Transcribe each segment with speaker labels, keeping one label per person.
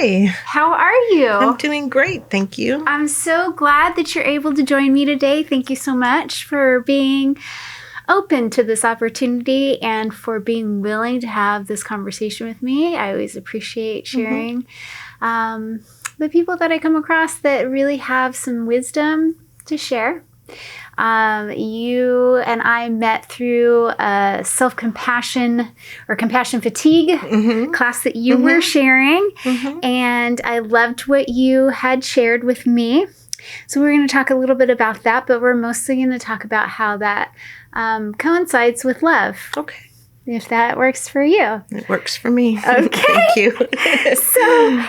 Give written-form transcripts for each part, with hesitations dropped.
Speaker 1: Hi.
Speaker 2: How are you?
Speaker 1: I'm doing great, thank you.
Speaker 2: I'm so glad that you're able to join me today. Thank you so much for being open to this opportunity and for being willing to have this conversation with me. I always appreciate sharing the people that I come across that really have some wisdom to share. You and I met through a self-compassion or compassion fatigue class that you were sharing, and I loved what you had shared with me. So we're going to talk a little bit about that, but we're mostly going to talk about how that coincides with love.
Speaker 1: Okay.
Speaker 2: If that works for you.
Speaker 1: It works for me.
Speaker 2: Okay.
Speaker 1: Thank you.
Speaker 2: So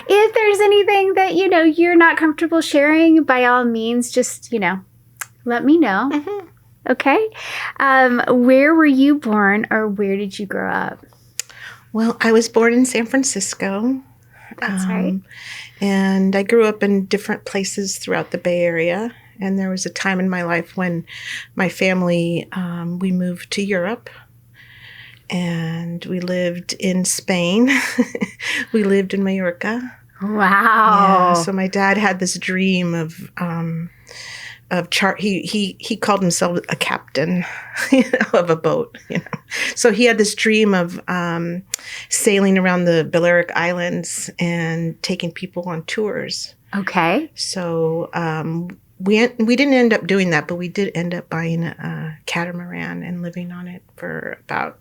Speaker 2: if there's anything that, you're not comfortable sharing, by all means, just, let me know. Okay. Where were you born, or where did you grow up?
Speaker 1: Well, I was born in San Francisco.
Speaker 2: That's right.
Speaker 1: And I grew up in different places throughout the Bay Area. And there was a time in my life when my family, we moved to Europe. And we lived in Spain. We lived in Mallorca.
Speaker 2: Wow.
Speaker 1: Yeah, so my dad had this dream of he called himself a captain of a boat, So he had this dream of sailing around the Balearic Islands and taking people on tours.
Speaker 2: Okay.
Speaker 1: So we didn't end up doing that, but we did end up buying a catamaran and living on it for about,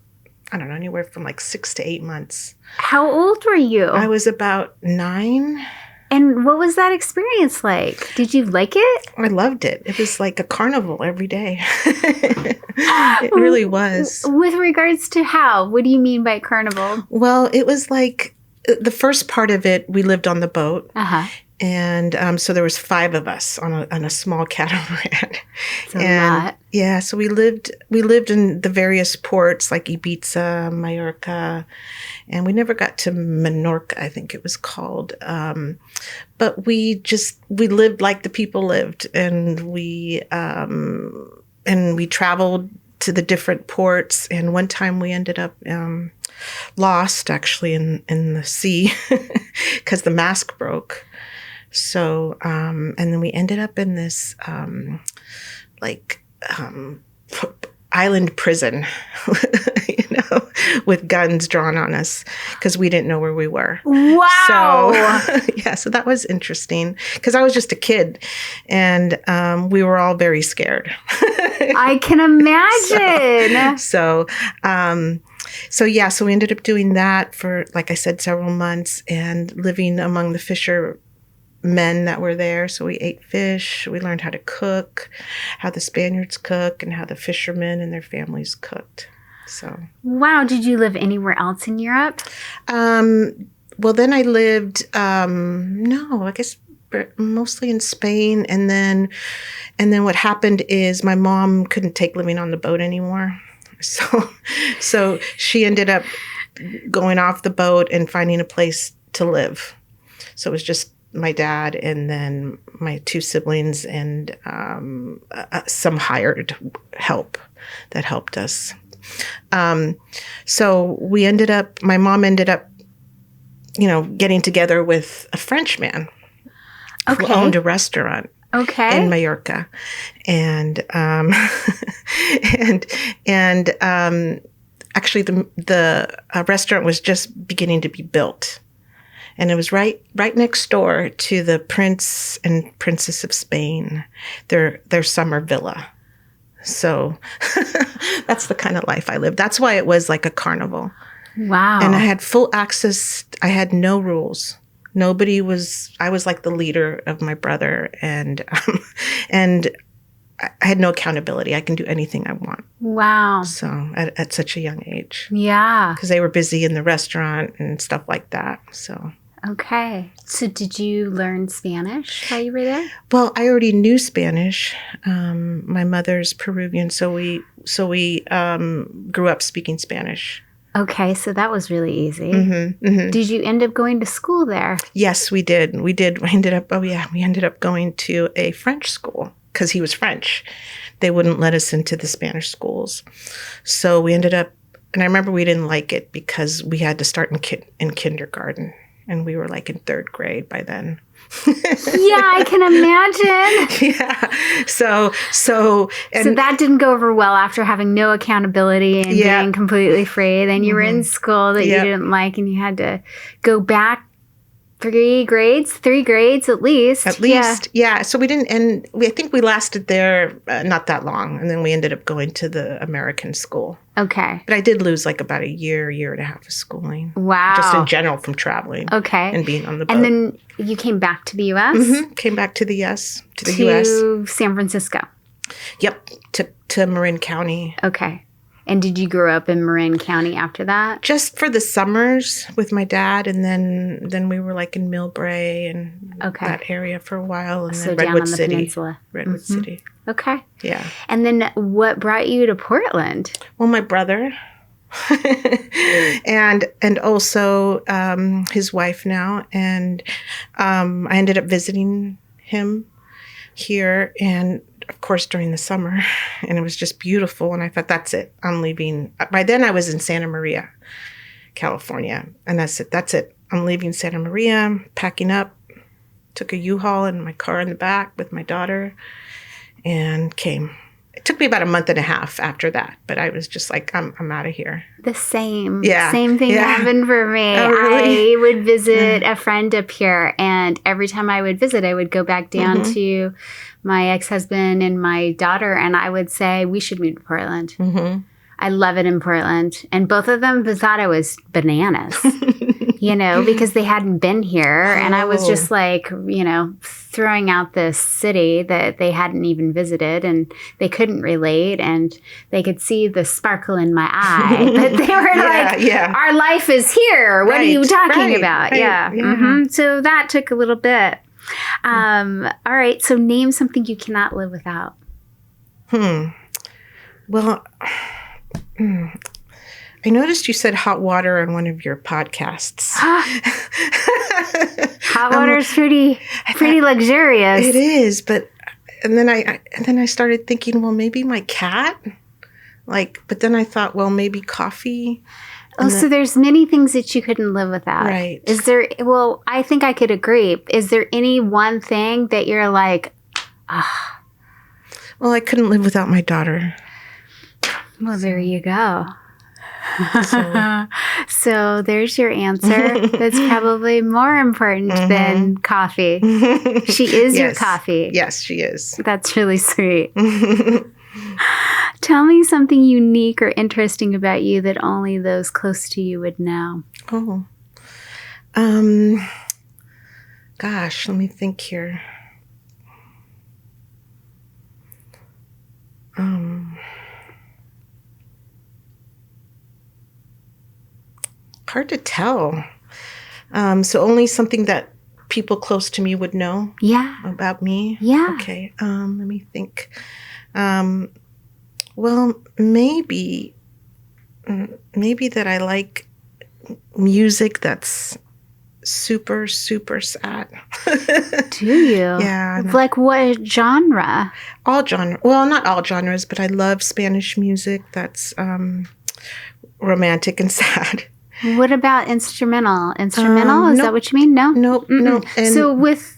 Speaker 1: I don't know, anywhere from like 6 to 8 months.
Speaker 2: How old were you?
Speaker 1: I was about 9.
Speaker 2: And what was that experience like? Did you like it?
Speaker 1: I loved it. It was like a carnival every day. It really was.
Speaker 2: With regards to how? What do you mean by carnival?
Speaker 1: Well, it was like the first part of it, we lived on the boat. And so there was 5 of us on a small catamaran.
Speaker 2: That's a lot.
Speaker 1: Yeah, so we lived in the various ports like Ibiza, Mallorca, and we never got to Menorca, I think it was called. But we lived like the people lived, and we traveled to the different ports. And one time we ended up lost actually in the sea because the mast broke. So, and then we ended up in this, island prison, with guns drawn on us because we didn't know where we were.
Speaker 2: Wow.
Speaker 1: So, so that was interesting because I was just a kid and, we were all very scared.
Speaker 2: I can imagine.
Speaker 1: So we ended up doing that for, like I said, several months and living among the fishermen that were there. So we ate fish. We learned how to cook, how the Spaniards cook, and how the fishermen and their families cooked. So. Wow.
Speaker 2: Did you live anywhere else in Europe?
Speaker 1: Well, then I lived, I guess mostly in Spain. And then what happened is my mom couldn't take living on the boat anymore. So she ended up going off the boat and finding a place to live. So it was just my dad and then my 2 siblings and some hired help that helped us. So my mom ended up, getting together with a Frenchman who owned a restaurant.
Speaker 2: Okay.
Speaker 1: In Mallorca. And actually the restaurant was just beginning to be built. And it was right next door to the Prince and Princess of Spain, their summer villa. So that's the kind of life I lived. That's why it was like a carnival.
Speaker 2: Wow.
Speaker 1: And I had full access. I had no rules. I was like the leader of my brother, and I had no accountability. I can do anything I want.
Speaker 2: Wow.
Speaker 1: So at such a young age.
Speaker 2: Yeah.
Speaker 1: Because they were busy in the restaurant and stuff like that. So.
Speaker 2: Okay. So did you learn Spanish while you were there?
Speaker 1: Well, I already knew Spanish. My mother's Peruvian, so we grew up speaking Spanish.
Speaker 2: Okay, so that was really easy. Did you end up going to school there?
Speaker 1: Yes, we did. We ended up going to a French school because he was French. They wouldn't let us into the Spanish schools. So we ended up, and I remember we didn't like it because we had to start in kindergarten. and we were like in 3rd grade by then.
Speaker 2: Yeah, I can imagine.
Speaker 1: Yeah. So
Speaker 2: that didn't go over well after having no accountability and being completely free. Then you were in school that you didn't like, and you had to go back 3 grades at least.
Speaker 1: Yeah. So we didn't, and I think we lasted there not that long, and then we ended up going to the American school.
Speaker 2: Okay.
Speaker 1: But I did lose like about a year and a half of schooling.
Speaker 2: Wow.
Speaker 1: Just in general from traveling.
Speaker 2: Okay.
Speaker 1: And being on the boat.
Speaker 2: And then you came back to the U.S.?
Speaker 1: Mm-hmm. Came back to the U.S.
Speaker 2: To San Francisco?
Speaker 1: Yep. To Marin County.
Speaker 2: Okay. And did you grow up in Marin County after that?
Speaker 1: Just for the summers with my dad, and then we were like in Millbrae and that area for a while, and then Redwood City.
Speaker 2: Peninsula.
Speaker 1: Redwood City.
Speaker 2: Okay.
Speaker 1: Yeah.
Speaker 2: And then what brought you to Portland?
Speaker 1: Well, my brother, and also his wife now, and I ended up visiting him here, and of course during the summer, and it was just beautiful, and I thought, that's it, I'm leaving. By then I was in Santa Maria, California, and that's it, I'm leaving Santa Maria, packing up, took a U-Haul in my car in the back with my daughter, and came. It took me about a month and a half after that, but I was just like, I'm out of here.
Speaker 2: The same.
Speaker 1: Yeah.
Speaker 2: Same thing happened for me.
Speaker 1: Oh, really?
Speaker 2: I would visit a friend up here, and every time I would visit, I would go back down to my ex-husband and my daughter, and I would say, we should move to Portland. Mm-hmm. I love it in Portland. And both of them thought I was bananas, because they hadn't been here. And I was just like, throwing out this city that they hadn't even visited, and they couldn't relate, and they could see the sparkle in my eye. But they were our life is here. What are you talking about?
Speaker 1: Right.
Speaker 2: Yeah. Mm-hmm. So that took a little bit. All right. So name something you cannot live without.
Speaker 1: Well, I noticed you said hot water on one of your podcasts.
Speaker 2: Hot water is pretty luxurious.
Speaker 1: It is, but and then I started thinking, well, maybe my cat. But then I thought, well, maybe coffee.
Speaker 2: So there's many things that you couldn't live without.
Speaker 1: Right.
Speaker 2: Is there? Well, I think I could agree. Is there any one thing that you're like,
Speaker 1: Well, I couldn't live without my daughter.
Speaker 2: Well, there you go. So there's your answer. That's probably more important than coffee. She is your coffee.
Speaker 1: Yes, she is.
Speaker 2: That's really sweet. Tell me something unique or interesting about you that only those close to you would know.
Speaker 1: Oh. Gosh, let me think here. Hard to tell. So only something that people close to me would know about me?
Speaker 2: Yeah.
Speaker 1: Okay. Let me think. Well, maybe that I like music that's super, super sad.
Speaker 2: Do you?
Speaker 1: Yeah.
Speaker 2: Like what genre?
Speaker 1: All genre. Well, not all genres, but I love Spanish music that's romantic and sad.
Speaker 2: What about instrumental? Instrumental? Is that what you mean? No?
Speaker 1: Nope. No.
Speaker 2: So with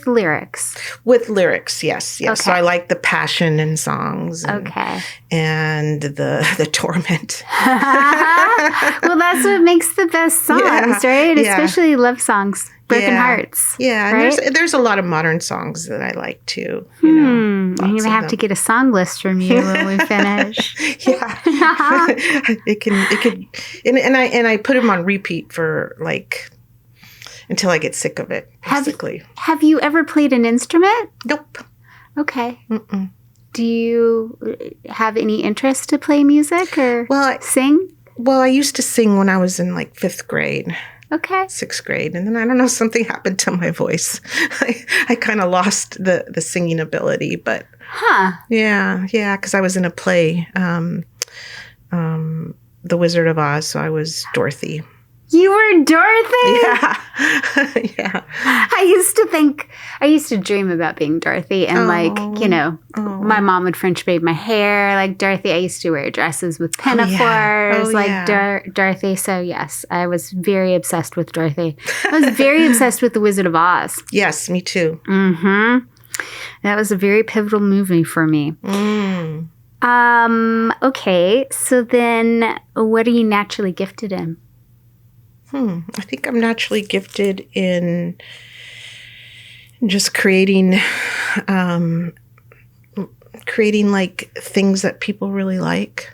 Speaker 2: lyrics?
Speaker 1: With lyrics, yes. Okay. So I like the passion in songs. And the torment.
Speaker 2: Well, that's what makes the best songs, right?
Speaker 1: Yeah.
Speaker 2: Especially love songs. Broken Hearts.
Speaker 1: Yeah.
Speaker 2: Right?
Speaker 1: And there's a lot of modern songs that I like too.
Speaker 2: I'm going to have to get a song list from you when we finish.
Speaker 1: Yeah. It could, and I put them on repeat for until I get sick of it, basically.
Speaker 2: Have you ever played an instrument?
Speaker 1: Nope.
Speaker 2: Okay. Mm-mm. Do you have any interest to play music or sing? Well,
Speaker 1: I used to sing when I was in 5th grade.
Speaker 2: Okay.
Speaker 1: 6th grade. And then I don't know, something happened to my voice. I kind of lost the singing ability, but yeah, because I was in a play, The Wizard of Oz, so I was Dorothy.
Speaker 2: You were Dorothy?
Speaker 1: Yeah. Yeah.
Speaker 2: I used to dream about being Dorothy and my mom would French braid my hair like Dorothy. I used to wear dresses with pinafores Dorothy. So yes, I was very obsessed with Dorothy. I was very obsessed with The Wizard of Oz.
Speaker 1: Yes, me too.
Speaker 2: Mm-hmm. That was a very pivotal movie for me.
Speaker 1: Mm.
Speaker 2: Okay, so then what are you naturally gifted in?
Speaker 1: I think I'm naturally gifted in just creating like things that people really like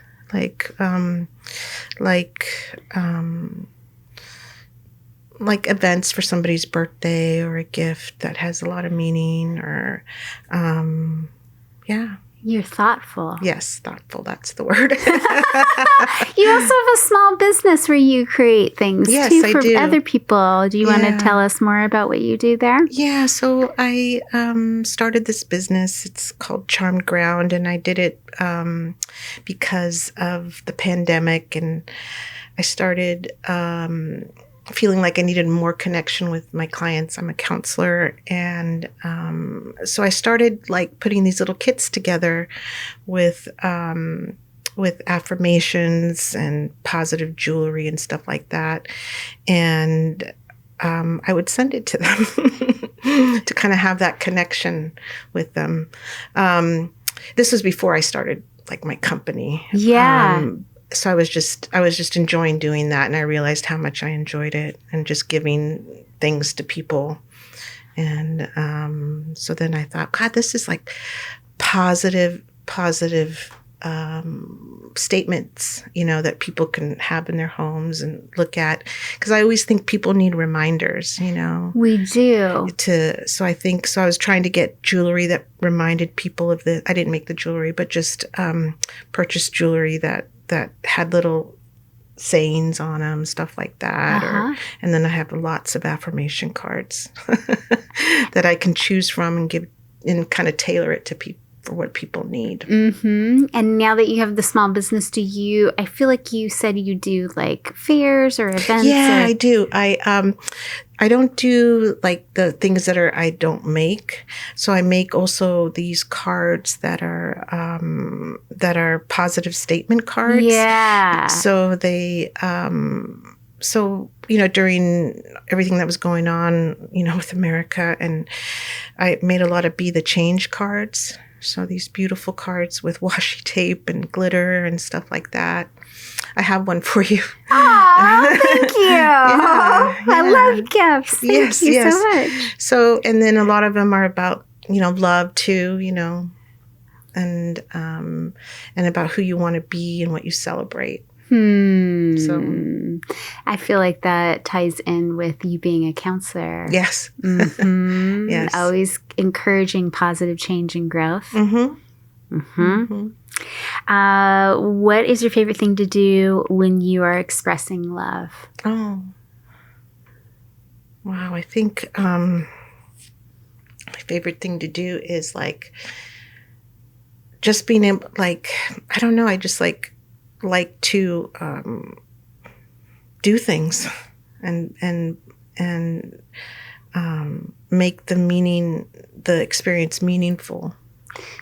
Speaker 1: events for somebody's birthday or a gift that has a lot of meaning or yeah.
Speaker 2: You're thoughtful.
Speaker 1: Yes, thoughtful. That's the word.
Speaker 2: You also have a small business where you create things too for other people. Do you want to tell us more about what you do there?
Speaker 1: Yeah, so I started this business. It's called Charmed Ground, and I did it because of the pandemic, and I started feeling like I needed more connection with my clients. I'm a counselor. And so I started like putting these little kits together with affirmations and positive jewelry and stuff like that. And I would send it to them to kind of have that connection with them. This was before I started like my company.
Speaker 2: Yeah.
Speaker 1: So I was just enjoying doing that, and I realized how much I enjoyed it and just giving things to people. And so then I thought, God, this is like positive statements, that people can have in their homes and look at. Because I always think people need reminders,
Speaker 2: We do.
Speaker 1: So I was trying to get jewelry that reminded people of I didn't make the jewelry, but just purchase jewelry that had little sayings on them, stuff like that. And then I have lots of affirmation cards that I can choose from and give and kind of tailor it to people for what people need.
Speaker 2: Mm-hmm. And now that you have the small business, I feel like you said you do like fairs or events?
Speaker 1: Yeah, I do. I don't do like the things I don't make. So I make also these cards that are positive statement cards.
Speaker 2: Yeah.
Speaker 1: So they, during everything that was going on, with America, and I made a lot of Be the Change cards. So these beautiful cards with washi tape and glitter and stuff like that. I have one for you.
Speaker 2: Oh, thank you. I love gifts. Thank you so much.
Speaker 1: So, and then a lot of them are about, love too, and about who you want to be and what you celebrate. So
Speaker 2: I feel like that ties in with you being a counselor.
Speaker 1: Yes.
Speaker 2: Mm-hmm.
Speaker 1: Yes.
Speaker 2: Always encouraging positive change and growth.
Speaker 1: Mm-hmm.
Speaker 2: Mm-hmm. What is your favorite thing to do when you are expressing love?
Speaker 1: Oh. Wow. I think my favorite thing to do is like just being able, like, I don't know, I just like to do things and make the experience meaningful.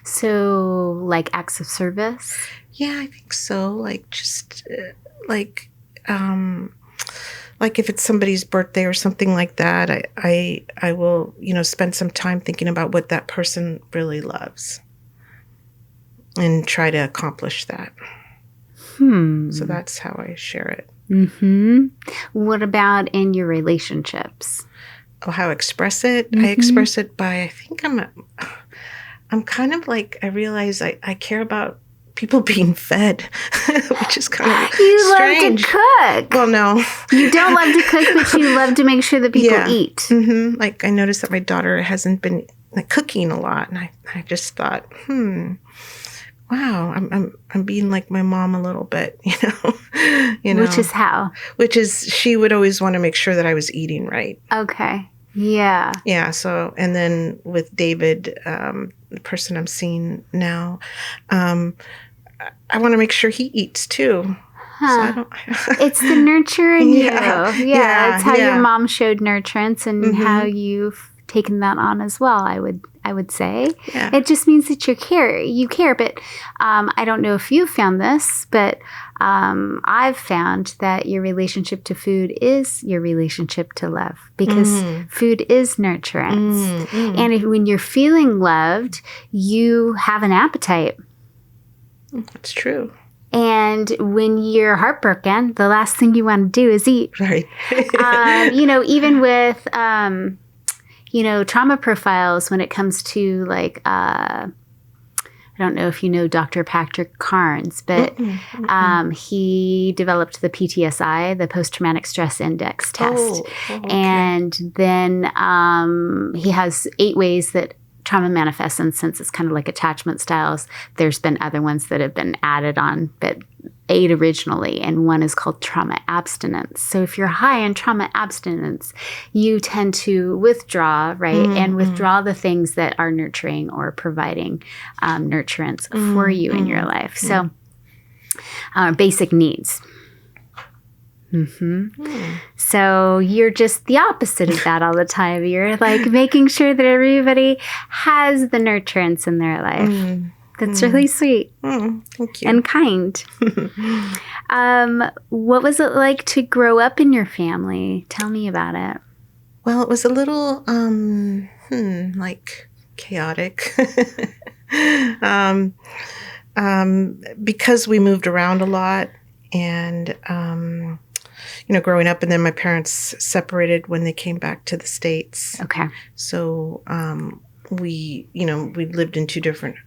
Speaker 2: So like acts of service?
Speaker 1: Yeah, I think so. Like just like if it's somebody's birthday or something like that, I will, spend some time thinking about what that person really loves and try to accomplish that. So that's how I share it.
Speaker 2: Mm-hmm. What about in your relationships?
Speaker 1: Oh, how I express it? Mm-hmm. I express it by, I think I'm kind of like, I realize I care about people being fed, which is kind of strange.
Speaker 2: You love to cook.
Speaker 1: Well, no.
Speaker 2: You don't love to cook, but you love to make sure that people eat.
Speaker 1: Mm-hmm. Like I noticed that my daughter hasn't been like cooking a lot, and I just thought, wow, I'm being like my mom a little bit,
Speaker 2: Which is how?
Speaker 1: Which is she would always want to make sure that I was eating right.
Speaker 2: Okay. Yeah.
Speaker 1: Yeah. So, and then with David, the person I'm seeing now, I want to make sure he eats too. So I don't.
Speaker 2: It's the nurture in you. Yeah, it's how your
Speaker 1: yeah.
Speaker 2: mom showed nurturance and how you've taken that on as well, I would say.
Speaker 1: Yeah.
Speaker 2: It just means that you care. But I don't know if you've found this, but I've found that your relationship to food is your relationship to love, because food is nurturance. And when you're feeling loved, you have an appetite.
Speaker 1: That's true.
Speaker 2: And when you're heartbroken, the last thing you want to do is eat.
Speaker 1: Right.
Speaker 2: Even with, trauma profiles, when it comes to like, I don't know if you know Dr. Patrick Carnes, but he developed the PTSI, the Post-Traumatic Stress Index test.
Speaker 1: Oh, okay.
Speaker 2: And then he has 8 ways that trauma manifests, and since it's kind of like attachment styles, there's been other ones that have been added on, but 8 originally, and one is called trauma abstinence. So if you're high in trauma abstinence, you tend to withdraw, right? And withdraw the things that are nurturing or providing nurturance for you in your life. So basic needs. So you're just the opposite of that all the time. You're like making sure that everybody has the nurturance in their life. That's really sweet.
Speaker 1: Thank you.
Speaker 2: And kind. What was it like to grow up in your family? Tell me about it.
Speaker 1: Well, it was a little like chaotic. Because we moved around a lot, and growing up, and then my parents separated when they came back to the States.
Speaker 2: Okay.
Speaker 1: So we lived in 2 different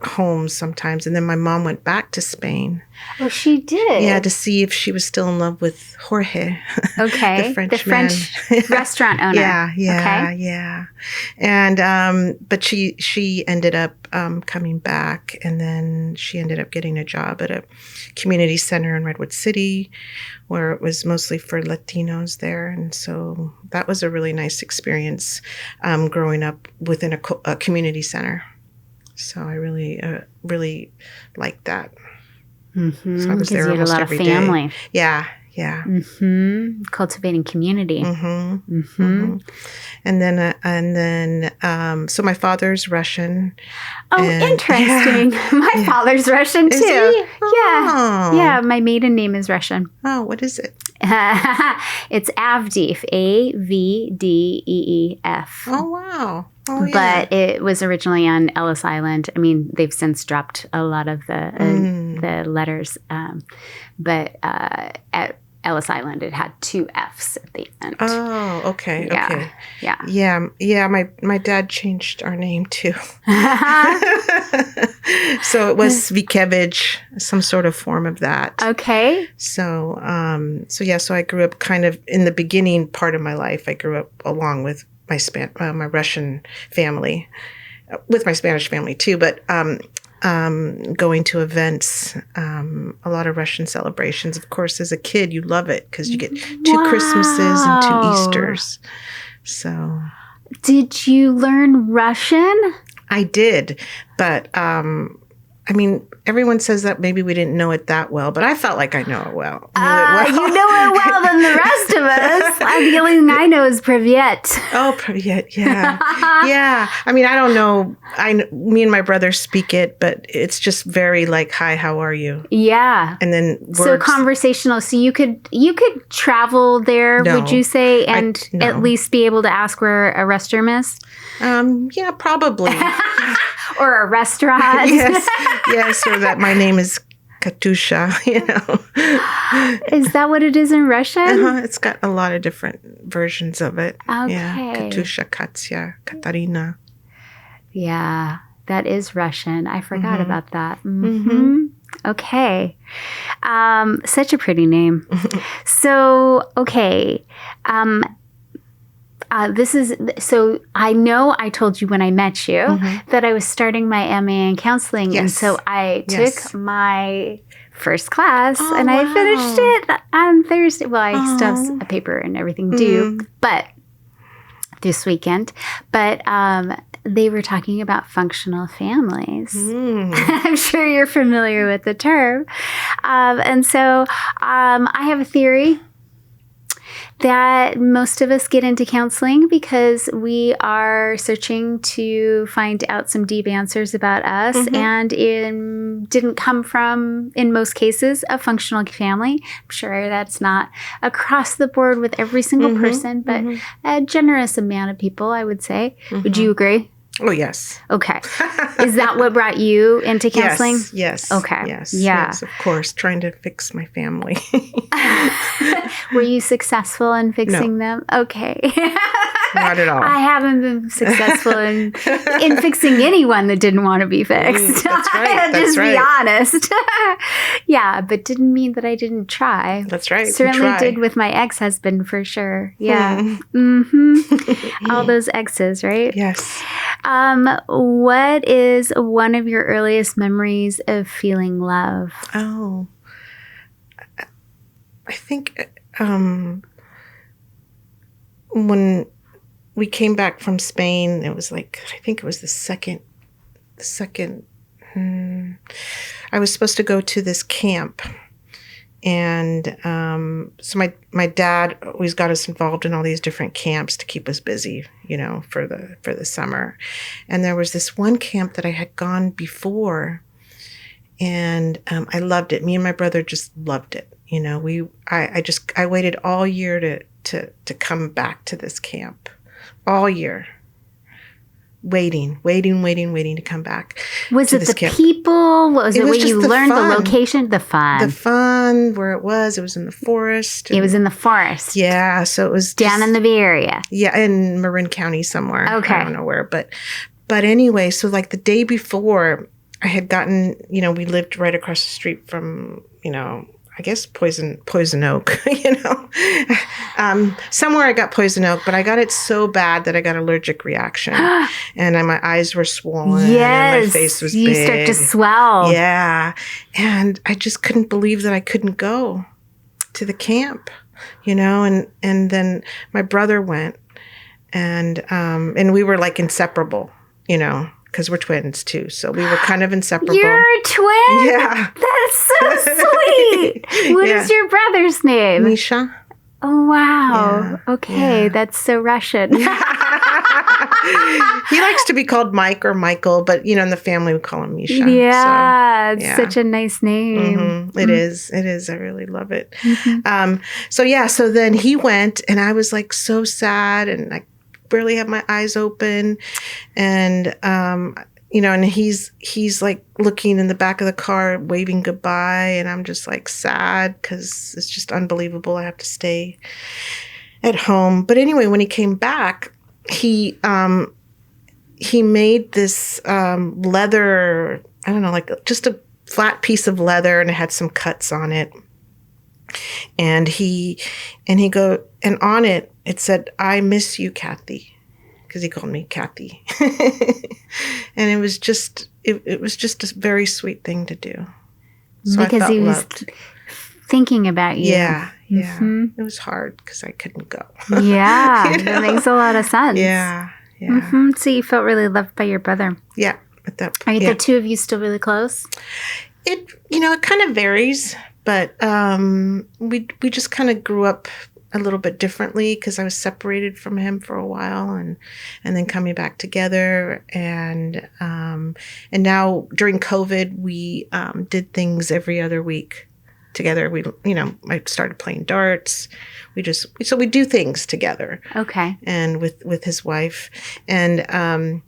Speaker 1: homes sometimes, and then my mom went back to Spain.
Speaker 2: Oh, she did?
Speaker 1: Yeah, to see if she was still in love with Jorge.
Speaker 2: Okay.
Speaker 1: the French
Speaker 2: restaurant owner.
Speaker 1: Yeah. And but she ended up coming back, and then she ended up getting a job at a community center in Redwood City, where it was mostly for Latinos there. And so that was a really nice experience, growing up within a community center. So I really liked that. So I was there almost
Speaker 2: a lot
Speaker 1: every
Speaker 2: of family.
Speaker 1: day. Yeah.
Speaker 2: Cultivating community.
Speaker 1: And then so my father's Russian.
Speaker 2: Oh, interesting. Yeah. My father's Russian too.
Speaker 1: Is he?
Speaker 2: Oh. Yeah. My maiden name is Russian.
Speaker 1: Oh, what is it?
Speaker 2: It's Avdeef, Avdeef.
Speaker 1: Oh, wow. Oh, yeah.
Speaker 2: But it was originally on Ellis Island. I mean, they've since dropped a lot of the letters. But at Ellis Island, it had 2 Fs at the end.
Speaker 1: Oh, okay.
Speaker 2: Yeah.
Speaker 1: Okay.
Speaker 2: Yeah.
Speaker 1: Yeah. My dad changed our name too. So it was Vikevich, some sort of form of that.
Speaker 2: Okay.
Speaker 1: So I grew up kind of in the beginning part of my life. I grew up along with my my Russian family, with my Spanish family too, but going to events, a lot of Russian celebrations. Of course, as a kid, you love it because you get 2 Christmases and 2 Easters. So,
Speaker 2: did you learn Russian?
Speaker 1: I did, but I mean, everyone says that maybe we didn't know it that well, but I felt like I know it well.
Speaker 2: You know it well than the rest of us. The only thing I know is Privyet.
Speaker 1: Oh, Privyet, yeah. Yeah. I mean, I don't know. Me and my brother speak it, but it's just very like, hi, how are you?
Speaker 2: Yeah.
Speaker 1: And then words.
Speaker 2: So conversational. So you could travel there,
Speaker 1: No.
Speaker 2: would you say, and
Speaker 1: No.
Speaker 2: at least be able to ask where a restroom is?
Speaker 1: Yeah, probably.
Speaker 2: Or a restaurant?
Speaker 1: Yes, or that my name is Katusha,
Speaker 2: Is that what it is in Russian?
Speaker 1: It's got a lot of different versions of it.
Speaker 2: Okay.
Speaker 1: Yeah, Katusha, Katya, Katherina.
Speaker 2: Yeah, that is Russian. I forgot about that. Okay. Such a pretty name. So, okay. So I know I told you when I met you that I was starting my MA in counseling.
Speaker 1: Yes.
Speaker 2: And so I took my first class and
Speaker 1: wow.
Speaker 2: I finished it on Thursday. Well, I still have a paper and everything due, but this weekend. But they were talking about functional families.
Speaker 1: Mm.
Speaker 2: I'm sure you're familiar with the term. And so I have a theory that most of us get into counseling because we are searching to find out some deep answers about us, and it didn't come from, in most cases, a functional family. I'm sure that's not across the board with every single person, but a generous amount of people, I would say. Would you agree?
Speaker 1: Oh, yes.
Speaker 2: Okay. Is that what brought you into counseling?
Speaker 1: Yes.
Speaker 2: Okay.
Speaker 1: Yes.
Speaker 2: Yeah.
Speaker 1: Yes, of course. Trying to fix my family.
Speaker 2: Were you successful in fixing them? Okay.
Speaker 1: Not at all.
Speaker 2: I haven't been successful in fixing anyone that didn't want to be fixed.
Speaker 1: That's right.
Speaker 2: Just be honest. Yeah, but didn't mean that I didn't try.
Speaker 1: That's right.
Speaker 2: Certainly did with my ex-husband for sure. Yeah. All those exes, right?
Speaker 1: Yes.
Speaker 2: What is one of your earliest memories of feeling love?
Speaker 1: Oh, I think when we came back from Spain, it was like, I think it was the second, I was supposed to go to this camp. And so my dad always got us involved in all these different camps to keep us busy, for the summer. And there was this one camp that I had gone before, and I loved it. Me and my brother just loved it. I waited all year to come back to this camp, all year. Waiting to come back.
Speaker 2: Was it the camp. People? Was it where you learned the location? The fun,
Speaker 1: where it was in the forest.
Speaker 2: It was in the forest.
Speaker 1: Yeah, so it was
Speaker 2: down in the Bay Area.
Speaker 1: Yeah, in Marin County somewhere.
Speaker 2: Okay.
Speaker 1: I don't know where, but anyway, so like the day before, I had gotten, we lived right across the street from, I guess Poison Oak, somewhere I got poison oak, but I got it so bad that I got allergic reaction, and my eyes were swollen.
Speaker 2: Yes,
Speaker 1: and my face was big.
Speaker 2: You start to swell.
Speaker 1: Yeah, and I just couldn't believe that I couldn't go to the camp, and then my brother went, and we were like inseparable, because we're twins too. So we were kind of inseparable.
Speaker 2: You're a twin?
Speaker 1: Yeah.
Speaker 2: That's so sweet. What is your brother's name?
Speaker 1: Misha.
Speaker 2: Oh, wow.
Speaker 1: Yeah.
Speaker 2: Okay.
Speaker 1: Yeah.
Speaker 2: That's so Russian.
Speaker 1: He likes to be called Mike or Michael, but, in the family we call him Misha.
Speaker 2: Yeah. It's such a nice name.
Speaker 1: It is. It is. I really love it. So then he went, and I was like so sad, and I barely have my eyes open, and and he's like looking in the back of the car waving goodbye, and I'm just like sad because it's just unbelievable I have to stay at home. But anyway, when he came back, he made this leather, I don't know, like just a flat piece of leather, and it had some cuts on it, and and on it said, "I miss you, Kathy," because he called me Kathy. And it was just a very sweet thing to do. So
Speaker 2: because he was thinking about you.
Speaker 1: Yeah. It was hard because I couldn't go.
Speaker 2: Yeah, that makes a lot of sense.
Speaker 1: Yeah.
Speaker 2: So you felt really loved by your brother.
Speaker 1: Yeah. At that
Speaker 2: point. Are the two of you still really close?
Speaker 1: It kind of varies, but we just kind of grew up a little bit differently because I was separated from him for a while, and then coming back together, and now during COVID we did things every other week together. We I started playing darts. We do things together.
Speaker 2: Okay.
Speaker 1: And with his wife, and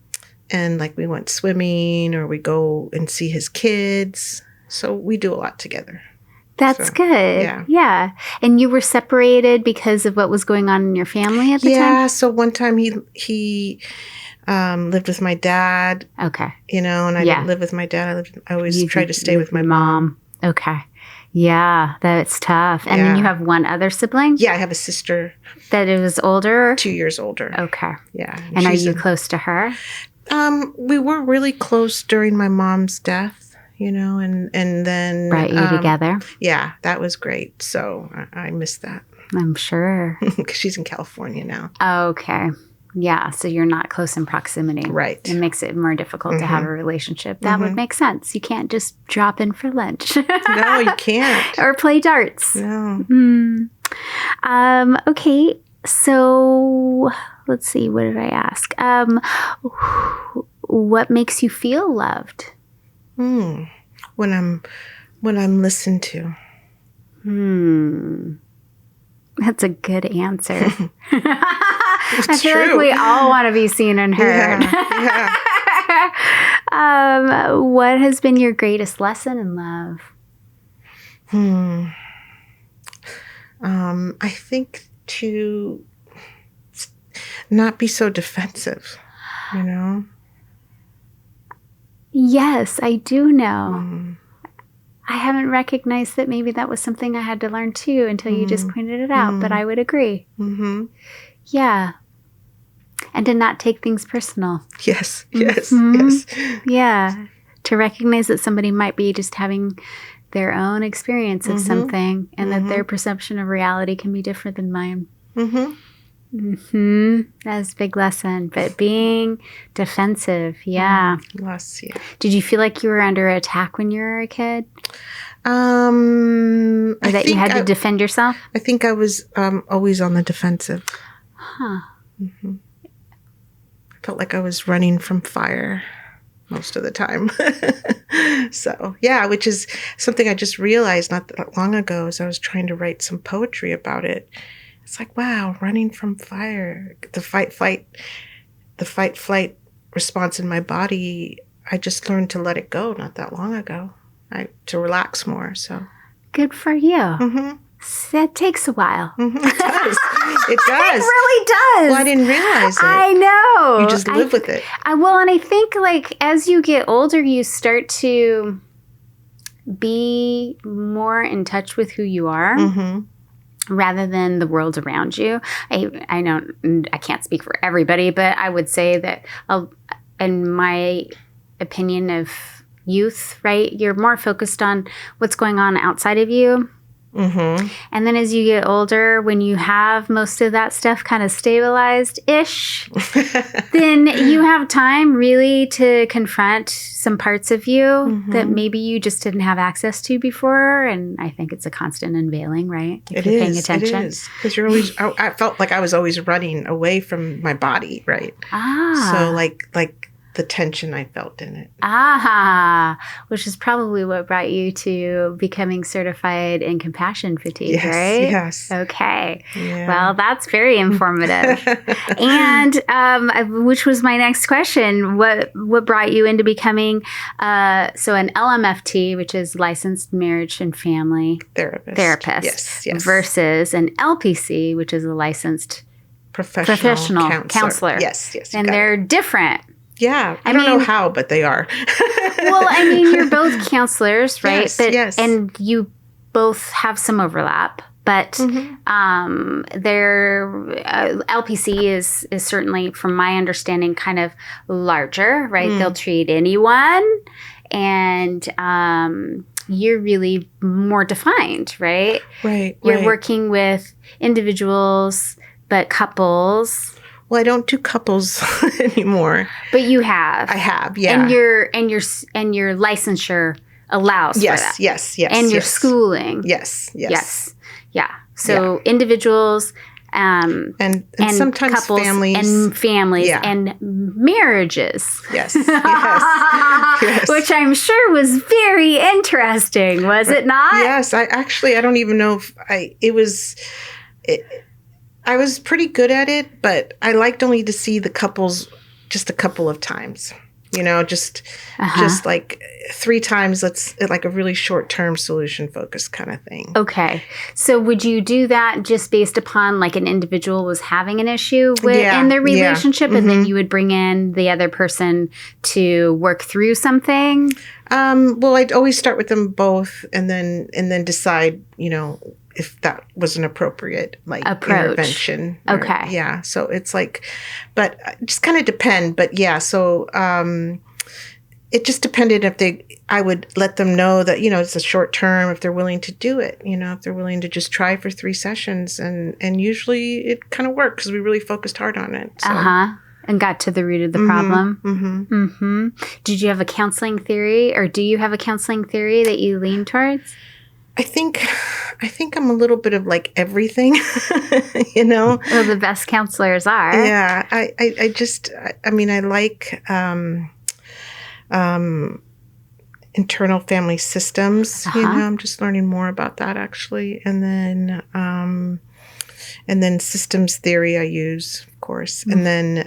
Speaker 1: like we went swimming, or we go and see his kids. So we do a lot together.
Speaker 2: That's good. Yeah. And you were separated because of what was going on in your family at the time?
Speaker 1: Yeah. So one time he lived with my dad.
Speaker 2: Okay.
Speaker 1: And I didn't live with my dad. I always tried to stay with my mom.
Speaker 2: Okay. Yeah, that's tough. And then you have one other sibling?
Speaker 1: Yeah, I have a sister.
Speaker 2: That was older?
Speaker 1: 2 years older.
Speaker 2: Okay.
Speaker 1: Yeah.
Speaker 2: And are you close to her?
Speaker 1: We were really close during my mom's death. And then
Speaker 2: brought you together.
Speaker 1: Yeah, that was great. So I miss that.
Speaker 2: I'm sure.
Speaker 1: Because she's in California now.
Speaker 2: Okay. Yeah. So you're not close in proximity.
Speaker 1: Right.
Speaker 2: It makes it more difficult to have a relationship. That would make sense. You can't just drop in for lunch.
Speaker 1: No, you can't.
Speaker 2: Or play darts.
Speaker 1: No.
Speaker 2: Okay. So let's see. What did I ask? What makes you feel loved?
Speaker 1: When I'm listened to.
Speaker 2: That's a good answer. I feel
Speaker 1: true.
Speaker 2: like we all want to be seen and heard.
Speaker 1: Yeah.
Speaker 2: What has been your greatest lesson in love?
Speaker 1: I think to not be so defensive, you know?
Speaker 2: Yes, I do know. I haven't recognized that maybe that was something I had to learn too until you just pointed it out, but I would agree. Yeah. And to not take things personal.
Speaker 1: Yes.
Speaker 2: Yeah. To recognize that somebody might be just having their own experience of something and that their perception of reality can be different than mine. That's a big lesson. But being defensive, yeah.
Speaker 1: Yes, yeah.
Speaker 2: Did you feel like you were under attack when you were a kid? Or that you had to defend yourself?
Speaker 1: I think I was always on the defensive. I felt like I was running from fire most of the time. So, yeah, which is something I just realized not that long ago as I was trying to write some poetry about it. It's like, wow, running from fire, the fight-flight response in my body, I just learned to let it go not that long ago, to relax more. So
Speaker 2: good for you. That takes a while.
Speaker 1: It does. It does.
Speaker 2: It really does.
Speaker 1: Well, I didn't realize it.
Speaker 2: I know.
Speaker 1: You just live with it.
Speaker 2: And I think like as you get older, you start to be more in touch with who you are. Rather than the world around you. I can't speak for everybody, but I would say that in my opinion of youth, right, you're more focused on what's going on outside of you. And then as you get older, when you have most of that stuff kind of stabilized-ish, then you have time really to confront some parts of you that maybe you just didn't have access to before. And I think it's a constant unveiling, right? If you're paying attention.
Speaker 1: It is. Because you're always, I felt like I was always running away from my body, right? So like the tension I felt in it.
Speaker 2: Which is probably what brought you to becoming certified in compassion fatigue, right?
Speaker 1: Yes.
Speaker 2: Okay.
Speaker 1: Yeah.
Speaker 2: Well, that's very informative. And which was my next question. What brought you into becoming an LMFT, which is licensed marriage and family therapist,
Speaker 1: yes.
Speaker 2: versus an LPC, which is a licensed professional counselor.
Speaker 1: Yes.
Speaker 2: And they're different.
Speaker 1: Yeah, I don't know how, but they are.
Speaker 2: Well, I mean, you're both counselors, right?
Speaker 1: Yes.
Speaker 2: And you both have some overlap, but their LPC is certainly, from my understanding, kind of larger, right? They'll treat anyone, and you're really more defined, right?
Speaker 1: Right.
Speaker 2: You're working with individuals, but couples.
Speaker 1: Well, I don't do couples anymore.
Speaker 2: But you have.
Speaker 1: I have, yeah.
Speaker 2: And your licensure allows for that.
Speaker 1: Yes.
Speaker 2: And your schooling.
Speaker 1: Yes.
Speaker 2: Yeah. So individuals and
Speaker 1: sometimes
Speaker 2: couples families and marriages.
Speaker 1: Yes.
Speaker 2: Which I'm sure was very interesting, was it not?
Speaker 1: Yes. I don't even know if I was pretty good at it, but I liked only to see the couples just a couple of times. You know, just like 3 times, like a really short-term solution-focused kind of thing.
Speaker 2: Okay. So would you do that just based upon like an individual was having an issue in their relationship and then you would bring in the other person to work through something?
Speaker 1: Well, I'd always start with them both and then decide, you know, if that was an appropriate intervention.
Speaker 2: Okay.
Speaker 1: Yeah. So it's like, but just kind of depend. But yeah. So it just depended I would let them know that, it's a short term if they're willing to do it, if they're willing to just try for 3 sessions. And usually it kind of worked because we really focused hard on it. So.
Speaker 2: And got to the root of the problem. Did you have a counseling theory, or do you have a counseling theory that you lean towards?
Speaker 1: I think I'm a little bit of like everything,
Speaker 2: Well, the best counselors are.
Speaker 1: Yeah. I like internal family systems. I'm just learning more about that actually. And then systems theory I use, of course. And then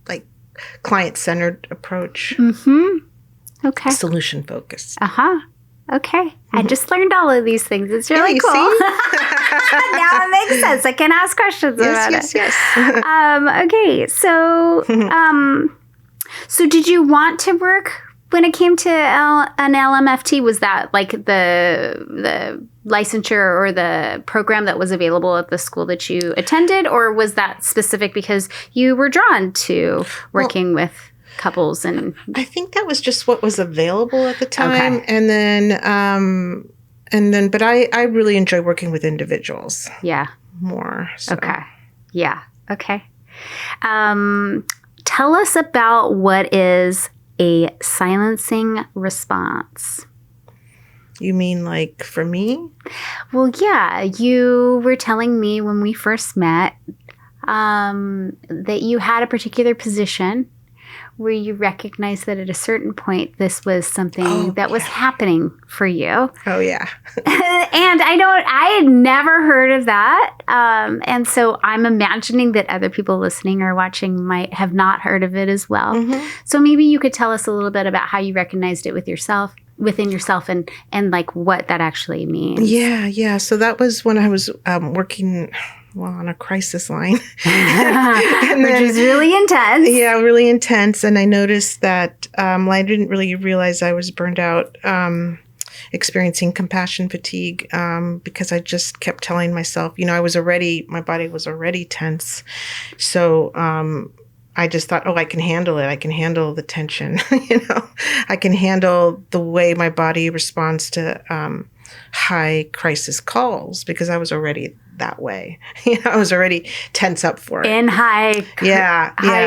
Speaker 1: like client-centered approch.
Speaker 2: Okay.
Speaker 1: Solution focused.
Speaker 2: Okay. I just learned all of these things. It's really cool. Now it makes sense. I can ask questions about it. Yes. Okay. So, so did you want to work when it came to an LMFT? Was that like the licensure or the program that was available at the school that you attended, or was that specific because you were drawn to working with couples? And
Speaker 1: I think that was just what was available at the time. Okay. But I really enjoy working with individuals.
Speaker 2: Yeah.
Speaker 1: More. So.
Speaker 2: Okay. Yeah. Okay. Tell us about what is a silencing response.
Speaker 1: You mean like for me?
Speaker 2: Well, yeah. You were telling me when we first met that you had a particular position where you recognized that at a certain point this was something that was happening for you.
Speaker 1: Oh, yeah.
Speaker 2: And I had never heard of that. And so I'm imagining that other people listening or watching might have not heard of it as well. So maybe you could tell us a little bit about how you recognized it within yourself and like what that actually means.
Speaker 1: Yeah. So that was when I was working on a crisis line.
Speaker 2: Which is really intense.
Speaker 1: Yeah, really intense. And I noticed that I didn't really realize I was burned out, experiencing compassion fatigue, because I just kept telling myself, my body was already tense. So I just thought, I can handle it. I can handle the tension. I can handle the way my body responds to high crisis calls because I was already that way. I was already tense up for it.
Speaker 2: In high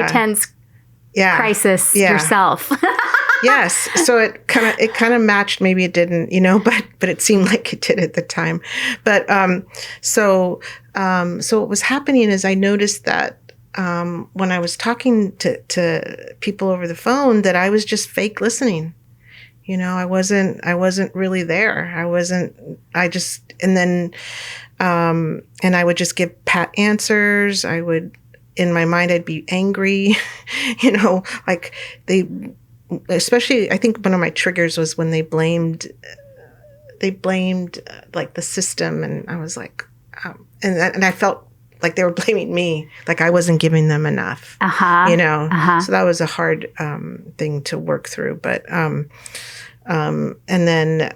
Speaker 2: tense crisis yourself.
Speaker 1: Yes. So it kind of matched. Maybe it didn't, but it seemed like it did at the time. But so what was happening is I noticed that when I was talking to people over the phone that I was just fake listening. I wasn't really there. And I would just give pat answers. In my mind, I'd be angry, like especially, I think one of my triggers was when they blamed like the system. And I was like, and I felt like they were blaming me, like I wasn't giving them enough, So that was a hard thing to work through. But and then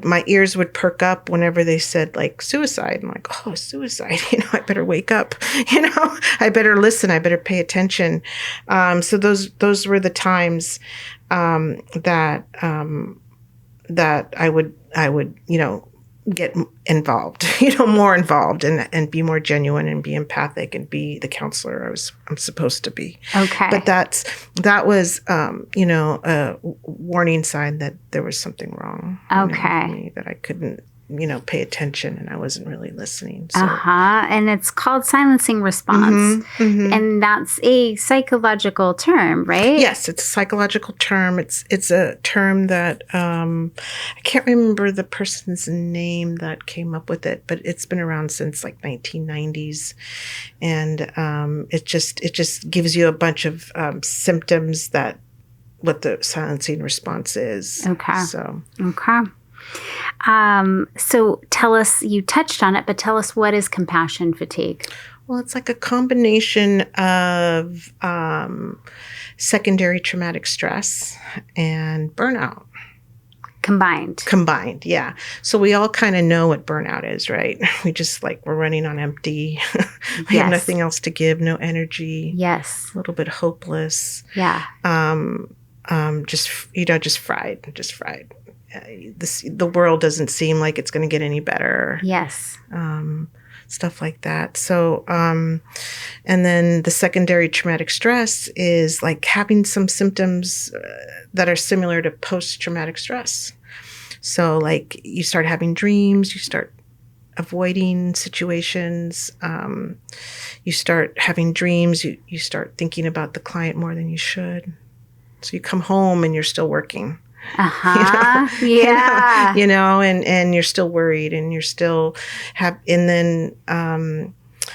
Speaker 1: my ears would perk up whenever they said like suicide. I'm like, oh, suicide, I better wake up, I better listen, I better pay attention. So those were the times that I would get involved, more involved and be more genuine and be empathic and be the counselor I'm supposed to be.
Speaker 2: Okay.
Speaker 1: But that was, a warning sign that there was something wrong.
Speaker 2: Okay.
Speaker 1: With me, that I couldn't, pay attention and I wasn't really listening. So.
Speaker 2: And it's called silencing response. And that's a psychological term, right?
Speaker 1: Yes, it's a psychological term. It's a term that I can't remember the person's name that came up with it, but it's been around since like 1990s. And it just gives you a bunch of symptoms that what the silencing response is.
Speaker 2: Okay.
Speaker 1: So.
Speaker 2: Okay. So tell us, you touched on it, but tell us, what is compassion fatigue?
Speaker 1: Well, it's like a combination of secondary traumatic stress and burnout.
Speaker 2: Combined.
Speaker 1: Yeah. So we all kind of know what burnout is, right? We just we're running on empty. We have nothing else to give, no energy.
Speaker 2: Yes.
Speaker 1: A little bit hopeless.
Speaker 2: Yeah.
Speaker 1: Just fried. The world doesn't seem like it's going to get any better.
Speaker 2: Yes.
Speaker 1: Stuff like that. So, and then the secondary traumatic stress is having some symptoms that are similar to post-traumatic stress. So you start having dreams, you start avoiding situations, you start having dreams, you start thinking about the client more than you should. So you come home and you're still working.
Speaker 2: Yeah.
Speaker 1: And you're still worried and you're still and then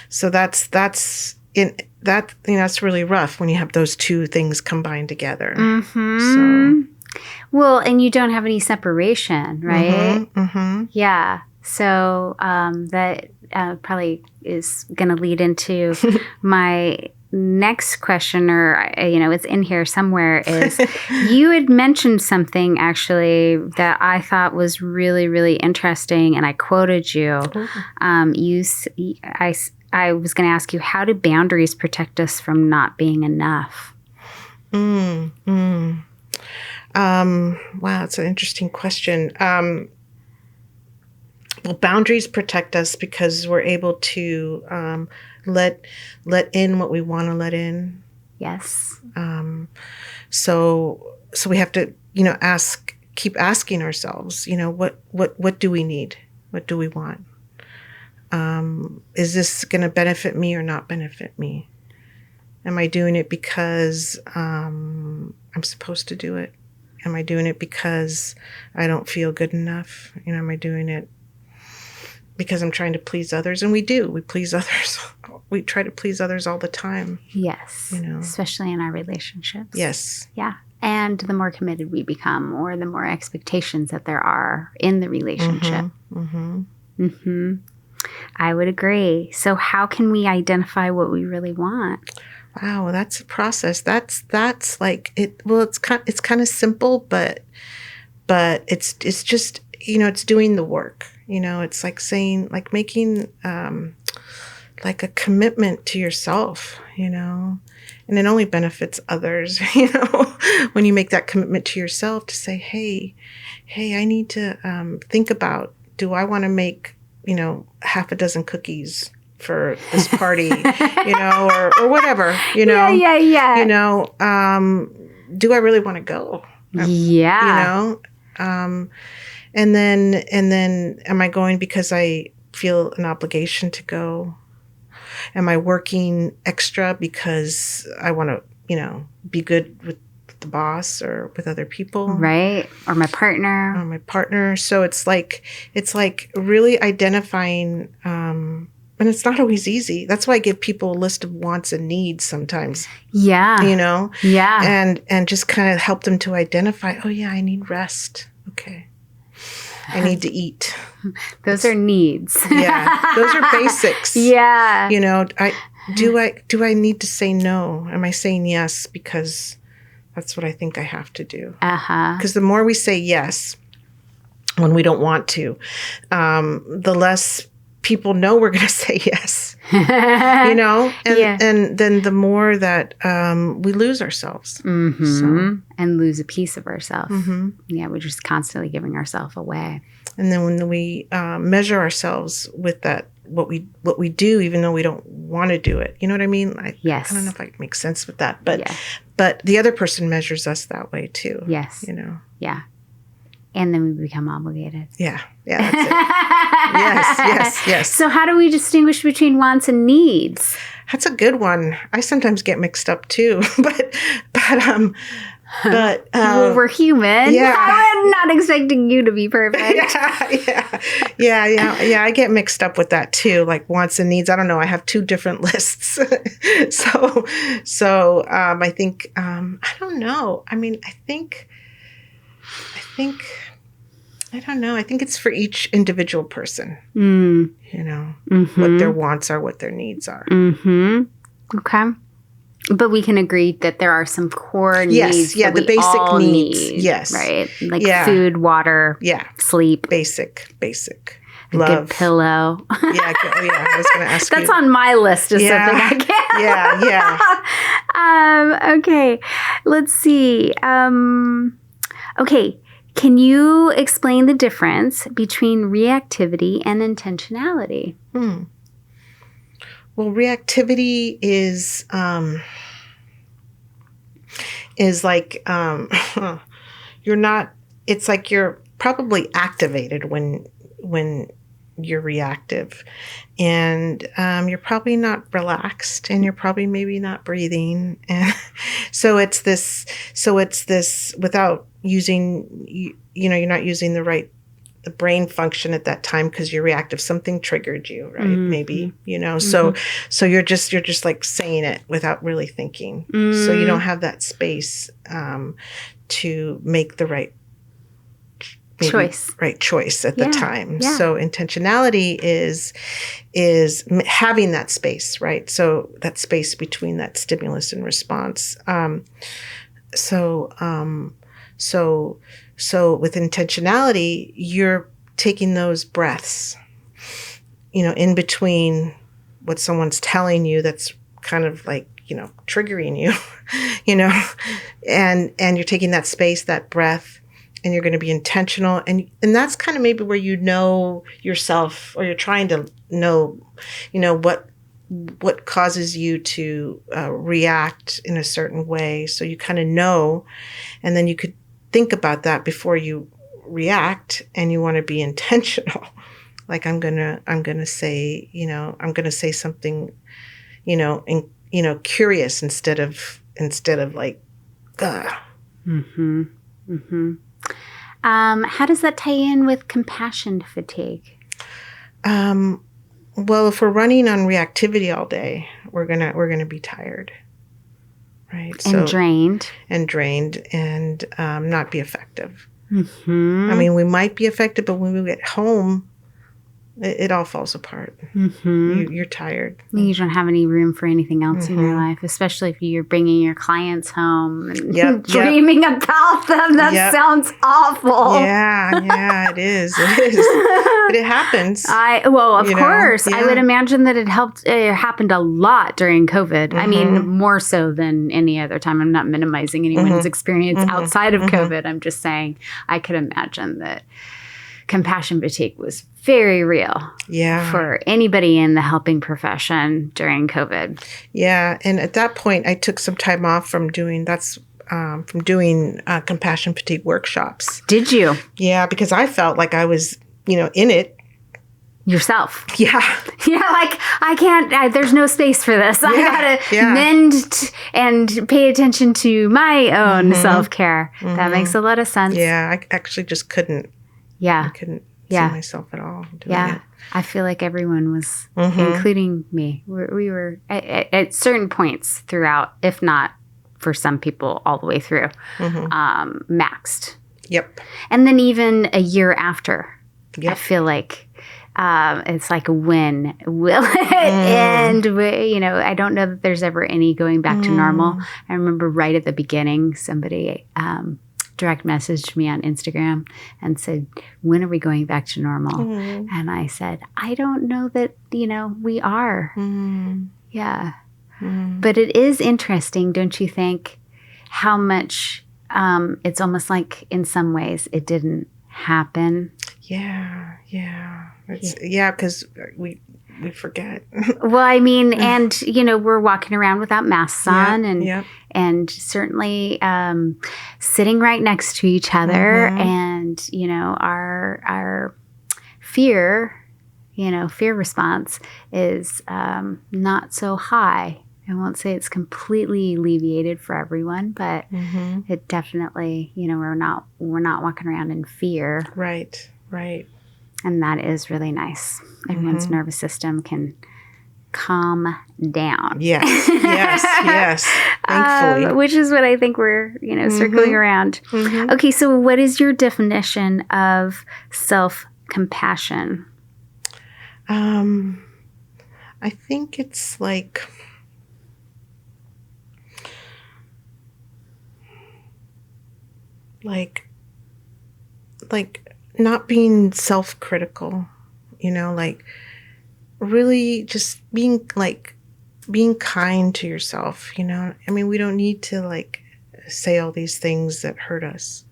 Speaker 1: so that's really rough when you have those two things combined together.
Speaker 2: Well, and you don't have any separation, right? Yeah. So that probably is going to lead into my next question, or it's in here somewhere, is you had mentioned something actually that I thought was really, really interesting, and I quoted you. I was going to ask you, how do boundaries protect us from not being enough?
Speaker 1: Wow, it's an interesting question. Well, boundaries protect us because we're able to let in what we want to let in.
Speaker 2: Yes.
Speaker 1: So we have to, keep asking ourselves, what do we need? What do we want? Is this going to benefit me or not benefit me? Am I doing it because I'm supposed to do it? Am I doing it because I don't feel good enough? Am I doing it because I'm trying to please others? And we do. We please others. We try to please others all the time.
Speaker 2: Yes. Especially in our relationships.
Speaker 1: Yes.
Speaker 2: Yeah. And the more committed we become, or the more expectations that there are in the relationship. I would agree. So how can we identify what we really want?
Speaker 1: Wow, that's a process. That's like it. Well, it's kind of simple, but it's just it's doing the work. It's like saying, making a commitment to yourself. And it only benefits others. When you make that commitment to yourself to say, hey, I need to think about, do I want to make half a dozen cookies for this party, or whatever,
Speaker 2: Yeah.
Speaker 1: Do I really want to go?
Speaker 2: Yeah.
Speaker 1: And then am I going because I feel an obligation to go? Am I working extra because I want to, be good with the boss or with other people?
Speaker 2: Right. Or my partner.
Speaker 1: So it's like really identifying, and it's not always easy. That's why I give people a list of wants and needs sometimes.
Speaker 2: Yeah.
Speaker 1: Yeah. And just kind of help them to identify, oh yeah, I need rest. Okay. I need to eat.
Speaker 2: Those are needs.
Speaker 1: Yeah. Those are basics.
Speaker 2: Yeah.
Speaker 1: Do I need to say no? Am I saying yes because that's what I think I have to do? Because the more we say yes when we don't want to, the less people know we're going to say yes, and then the more that we lose ourselves.
Speaker 2: And lose a piece of ourselves. Yeah, we're just constantly giving ourselves away.
Speaker 1: And then when we measure ourselves with that, what we do, even though we don't want to do it, you know what I mean?
Speaker 2: Yes.
Speaker 1: I don't know if I can make sense with that, but the other person measures us that way too.
Speaker 2: Yes. Yeah. And then we become obligated.
Speaker 1: Yeah, that's it. Yes.
Speaker 2: So how do we distinguish between wants and needs?
Speaker 1: That's a good one. I sometimes get mixed up too, but
Speaker 2: well, we're human.
Speaker 1: Yeah.
Speaker 2: I'm not expecting you to be perfect.
Speaker 1: Yeah. I get mixed up with that too, like wants and needs. I don't know. I have two different lists. So I think I don't know. I mean, I think I don't know. I think it's for each individual person. What their wants are, what their needs are.
Speaker 2: Okay. But we can agree that there are some core
Speaker 1: Yes,
Speaker 2: needs
Speaker 1: yeah,
Speaker 2: that
Speaker 1: the
Speaker 2: we
Speaker 1: basic
Speaker 2: all
Speaker 1: needs.
Speaker 2: need,
Speaker 1: Yes.
Speaker 2: right? Like
Speaker 1: Yeah.
Speaker 2: food, water,
Speaker 1: Yeah.
Speaker 2: sleep,
Speaker 1: Basic.
Speaker 2: a
Speaker 1: Love.
Speaker 2: good pillow.
Speaker 1: Yeah, I was going to ask
Speaker 2: That's
Speaker 1: you.
Speaker 2: on my list of
Speaker 1: Yeah.
Speaker 2: something I can't.
Speaker 1: Yeah.
Speaker 2: Okay, let's see. Okay, can you explain the difference between reactivity and intentionality?
Speaker 1: Well, reactivity is like you're not. It's like you're probably activated when you're reactive, and you're probably not relaxed, and you're probably maybe not breathing, and so it's this without using you're not using the brain function at that time because you're reactive. Something triggered you, right? Maybe, so you're just like saying it without really thinking. So you don't have that space to make the right choice at the time.
Speaker 2: Yeah.
Speaker 1: So intentionality is having that space, right? So that space between that stimulus and response. So with intentionality, you're taking those breaths, in between what someone's telling you that's kind of like, triggering you, and you're taking that space, that breath, and you're going to be intentional. And that's kind of maybe where you know yourself, or you're trying to know, what causes you to react in a certain way. So you kind of know, and then you could think about that before you react, and you want to be intentional. Like I'm gonna say, I'm gonna say something, curious instead of like, ugh.
Speaker 2: How does that tie in with compassion fatigue?
Speaker 1: Well, if we're running on reactivity all day, we're gonna be tired, right?
Speaker 2: And drained,
Speaker 1: and not be effective. I mean, we might be effective, but when we get home, it all falls apart. You're tired.
Speaker 2: You don't have any room for anything else in your life, especially if you're bringing your clients home and dreaming about them. That sounds awful.
Speaker 1: Yeah, it is. But it happens.
Speaker 2: Of course. I would imagine that it happened a lot during COVID. I mean, more so than any other time. I'm not minimizing anyone's experience outside of COVID. I'm just saying I could imagine that compassion fatigue was very real for anybody in the helping profession during COVID.
Speaker 1: Yeah. And at that point, I took some time off from doing compassion fatigue workshops.
Speaker 2: Did you?
Speaker 1: Yeah, because I felt like I was, in it.
Speaker 2: Yourself.
Speaker 1: Yeah.
Speaker 2: Yeah, like I can't, there's no space for this. I gotta mend and pay attention to my own self-care. That makes a lot of sense.
Speaker 1: Yeah, I actually just couldn't.
Speaker 2: Yeah.
Speaker 1: I couldn't see myself at all doing it.
Speaker 2: I feel like everyone was, including me. We were at certain points throughout, if not for some people all the way through, maxed.
Speaker 1: Yep.
Speaker 2: And then even a year after, I feel like it's like, when will it end? I don't know that there's ever any going back to normal. I remember right at the beginning, somebody direct messaged me on Instagram and said, when are we going back to normal? And I said, I don't know that, we are. Yeah. But it is interesting, don't you think, how much it's almost like in some ways it didn't happen.
Speaker 1: Yeah. Because we forget.
Speaker 2: Well, I mean, and, we're walking around without masks on and certainly sitting right next to each other. And, our fear, fear response is not so high. I won't say it's completely alleviated for everyone, but it definitely, we're not walking around in fear.
Speaker 1: Right.
Speaker 2: And that is really nice. Everyone's nervous system can calm down.
Speaker 1: Yes. Thankfully.
Speaker 2: Which is what I think we're, circling around. Okay, so what is your definition of self-compassion?
Speaker 1: I think it's like like not being self-critical, like really just being kind to yourself, I mean, we don't need to say all these things that hurt us.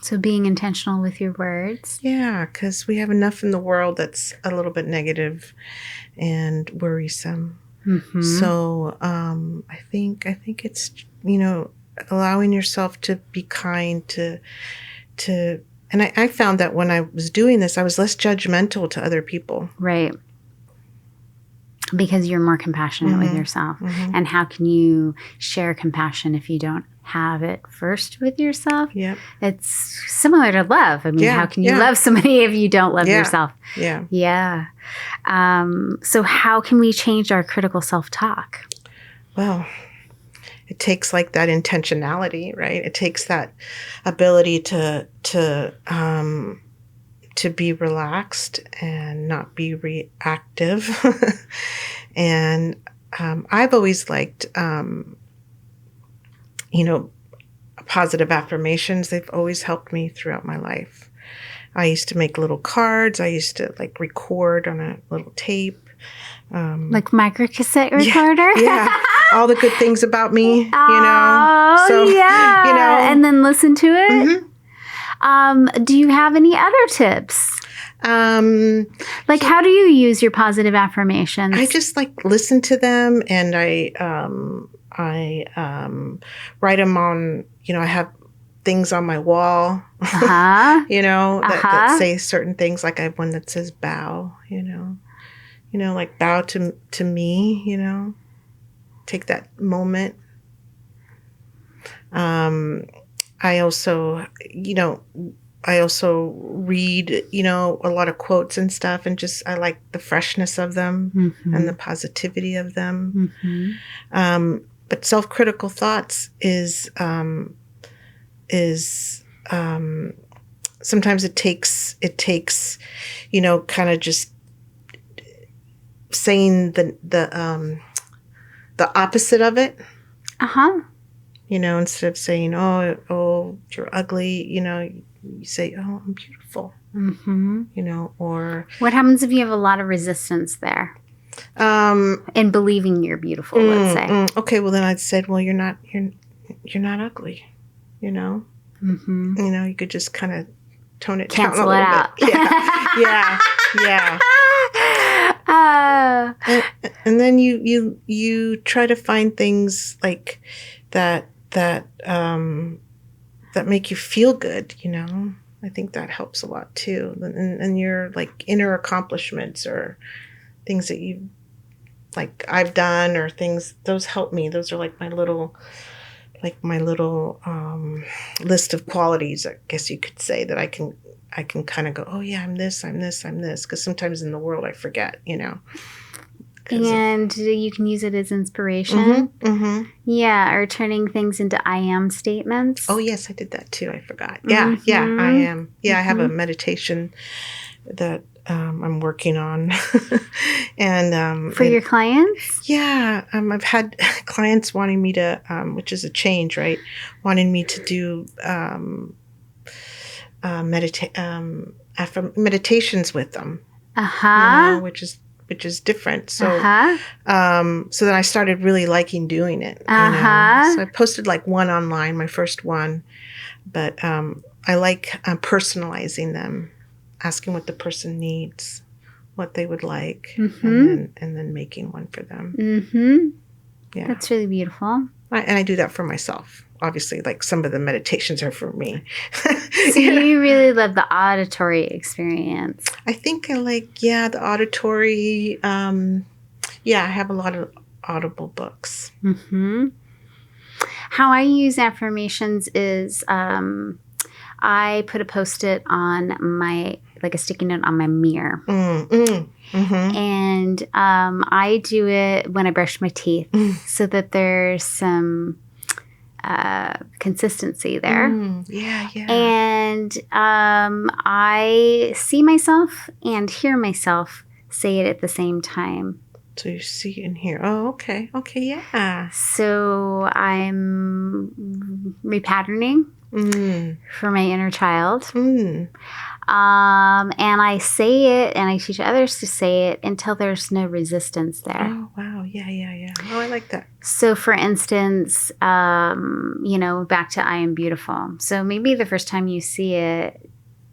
Speaker 2: So being intentional with your words.
Speaker 1: Yeah, because we have enough in the world that's a little bit negative and worrisome. So I think it's allowing yourself to be kind to and I found that when I was doing this, I was less judgmental to other people.
Speaker 2: Right. Because you're more compassionate with yourself. And how can you share compassion if you don't have it first with yourself?
Speaker 1: Yeah.
Speaker 2: It's similar to love. I mean, how can you love somebody if you don't love yourself?
Speaker 1: Yeah.
Speaker 2: Yeah. So how can we change our critical self-talk?
Speaker 1: Well, it takes that intentionality, right? It takes that ability to be relaxed and not be reactive. And I've always liked, positive affirmations. They've always helped me throughout my life. I used to make little cards. I used to record on a little tape.
Speaker 2: Like micro cassette recorder?
Speaker 1: Yeah. All the good things about me,
Speaker 2: Oh,
Speaker 1: So,
Speaker 2: yeah. And then listen to it? Do you have any other tips? How do you use your positive affirmations?
Speaker 1: I just listen to them, and I write them on, I have things on my wall, that say certain things. I have one that says bow, bow to me, take that moment. I also read, a lot of quotes and stuff, and I like the freshness of them and the positivity of them. But self-critical thoughts is sometimes it takes, kind of just saying the opposite of it. Instead of saying, oh, you're ugly, you say, oh, I'm beautiful. Or
Speaker 2: what happens if you have a lot of resistance there? In believing you're beautiful, let's say.
Speaker 1: Okay, well then I'd said, well, you're not ugly, You could just kind of tone it down a little bit. Yeah. And then you try to find things that make you feel good, I think that helps a lot too. And your inner accomplishments or things that you I've done or things, those help me. Those are my little list of qualities, I guess you could say, that I can kind of go, oh yeah, I'm this, because sometimes in the world I forget,
Speaker 2: And you can use it as inspiration. Yeah, or turning things into I am statements.
Speaker 1: Oh yes, I did that too. I forgot. Yeah, I am. Yeah, I have a meditation that I'm working on. And
Speaker 2: for your clients?
Speaker 1: Yeah, I've had clients wanting me to, which is a change, right? Wanting me to do meditations with them. Which is different. So, so then I started really liking doing it. So I posted one online, my first one, but I like personalizing them, asking what the person needs, what they would like, and then making one for them. Yeah,
Speaker 2: that's really beautiful.
Speaker 1: And I do that for myself. Obviously, some of the meditations are for me.
Speaker 2: So you really love the auditory experience.
Speaker 1: I think I the auditory. I have a lot of Audible books.
Speaker 2: How I use affirmations is I put a Post-it on my, a sticky note on my mirror. And I do it when I brush my teeth so that there's some consistency there. And I see myself and hear myself say it at the same time.
Speaker 1: So you see and hear. Oh, okay. Okay, yeah.
Speaker 2: So I'm repatterning for my inner child. And I say it and I teach others to say it until there's no resistance there.
Speaker 1: Oh, wow. Yeah. Oh, I like that.
Speaker 2: So for instance, back to I am beautiful. So maybe the first time you see it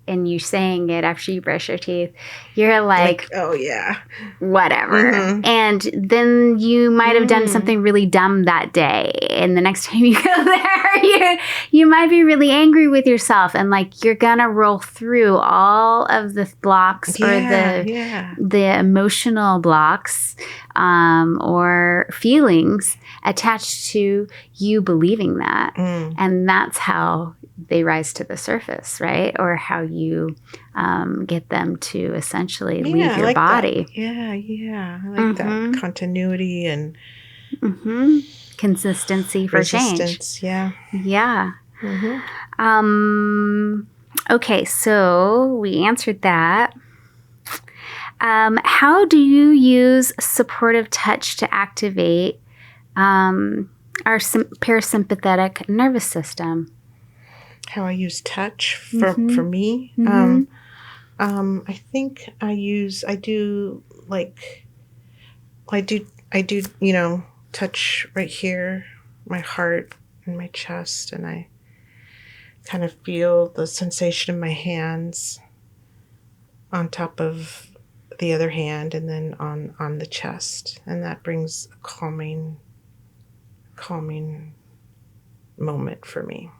Speaker 2: and you saying it after you brush your teeth, you're like
Speaker 1: oh, yeah.
Speaker 2: Whatever. And then you might have done something really dumb that day. And the next time you go there, you might be really angry with yourself. And like you're going to roll through all of the blocks or the emotional blocks or feelings attached to you believing that. And that's how they rise to the surface, right? Or how you get them to essentially leave your body.
Speaker 1: That. Yeah. I like that continuity and
Speaker 2: consistency for change.
Speaker 1: Yeah.
Speaker 2: Okay, so we answered that. How do you use supportive touch to activate our parasympathetic nervous system?
Speaker 1: How I use touch for me? I think I do touch right here, my heart and my chest, and I kind of feel the sensation in my hands on top of the other hand and then on the chest, and that brings a calming moment for me.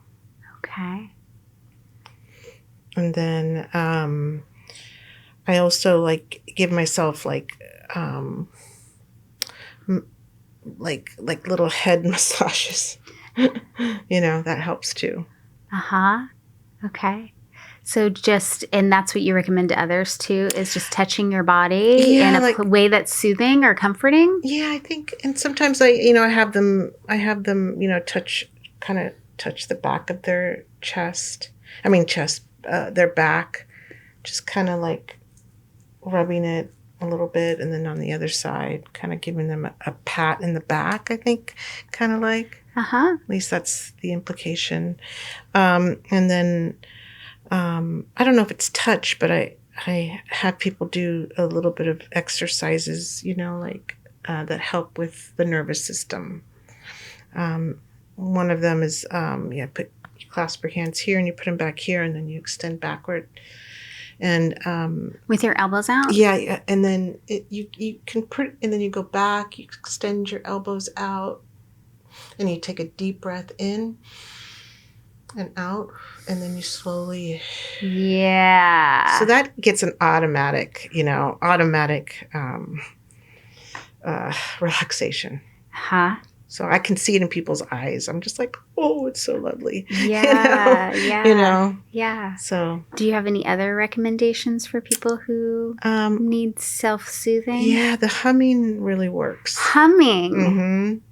Speaker 2: Okay.
Speaker 1: And then I also give myself little head massages. That helps too.
Speaker 2: Okay. So and that's what you recommend to others too, is just touching your body in a way that's soothing or comforting? Yeah,
Speaker 1: I think, and sometimes I have them touch the back of their chest. Their back, just kind of like rubbing it a little bit, and then on the other side, kind of giving them a pat in the back, I think, kind of like. At least that's the implication. And then, I don't know if it's touch, but I have people do a little bit of exercises, that help with the nervous system. One of them is, you clasp your hands here and you put them back here, and then you extend backward. And
Speaker 2: with your elbows out?
Speaker 1: Yeah, and then you can put, and then you go back, you extend your elbows out, and you take a deep breath in and out, and then you slowly.
Speaker 2: Yeah.
Speaker 1: So that gets an automatic relaxation. So I can see it in people's eyes. I'm just like, oh, it's so lovely.
Speaker 2: Yeah.
Speaker 1: Yeah. So,
Speaker 2: do you have any other recommendations for people who need self-soothing?
Speaker 1: Yeah, the humming really works.
Speaker 2: Humming.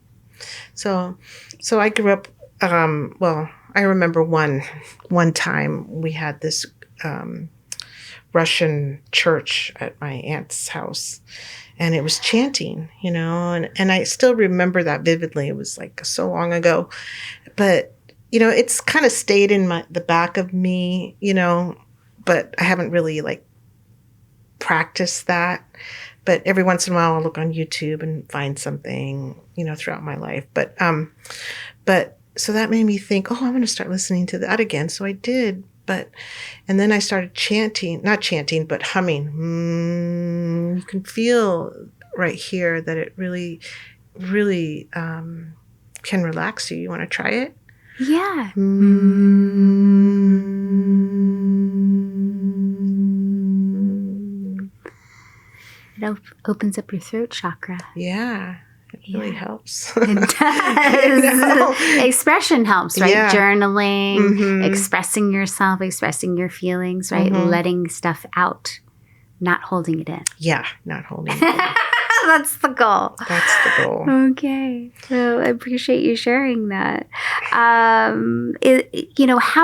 Speaker 1: So I grew up. I remember one time we had this Russian church at my aunt's house. And it was chanting, and I still remember that vividly. It was like so long ago, but it's kind of stayed in the back of me, but I haven't really practiced that. But every once in a while I'll look on YouTube and find something, throughout my life. But so that made me think, oh, I'm going to start listening to that again. So I did. And then I started not chanting, but humming. You can feel right here that it really, really can relax you. You want to try it?
Speaker 2: Yeah. It opens up your throat chakra.
Speaker 1: Yeah. It really helps.
Speaker 2: It does. Expression helps, right? Yeah. Journaling, expressing yourself, expressing your feelings, right? Letting stuff out, not holding it in.
Speaker 1: Yeah, not holding it in.
Speaker 2: That's the goal.
Speaker 1: That's the goal.
Speaker 2: Okay. So I appreciate you sharing that. How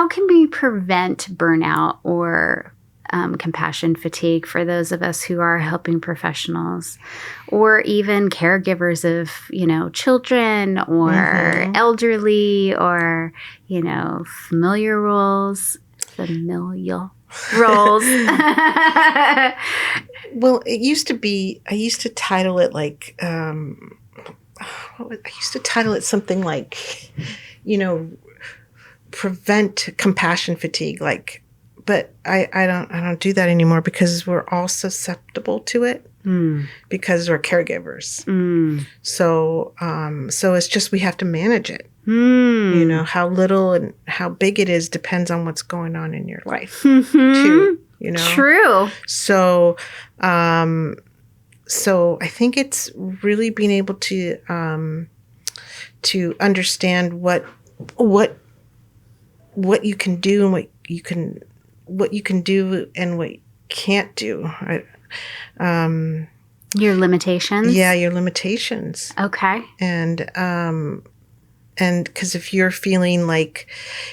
Speaker 2: can we prevent burnout or compassion fatigue for those of us who are helping professionals, or even caregivers of, children or elderly, or, familial roles.
Speaker 1: Well, it used to be, I used to title it like, I used to title it something like, prevent compassion fatigue, like, but I don't do that anymore because we're all susceptible to it because we're caregivers. So it's just, we have to manage it. How little and how big it is depends on what's going on in your life too,
Speaker 2: True.
Speaker 1: So I think it's really being able to understand what you can do and what you can do and what you can't do.
Speaker 2: Your limitations?
Speaker 1: Yeah, your limitations.
Speaker 2: Okay.
Speaker 1: And because if you're feeling like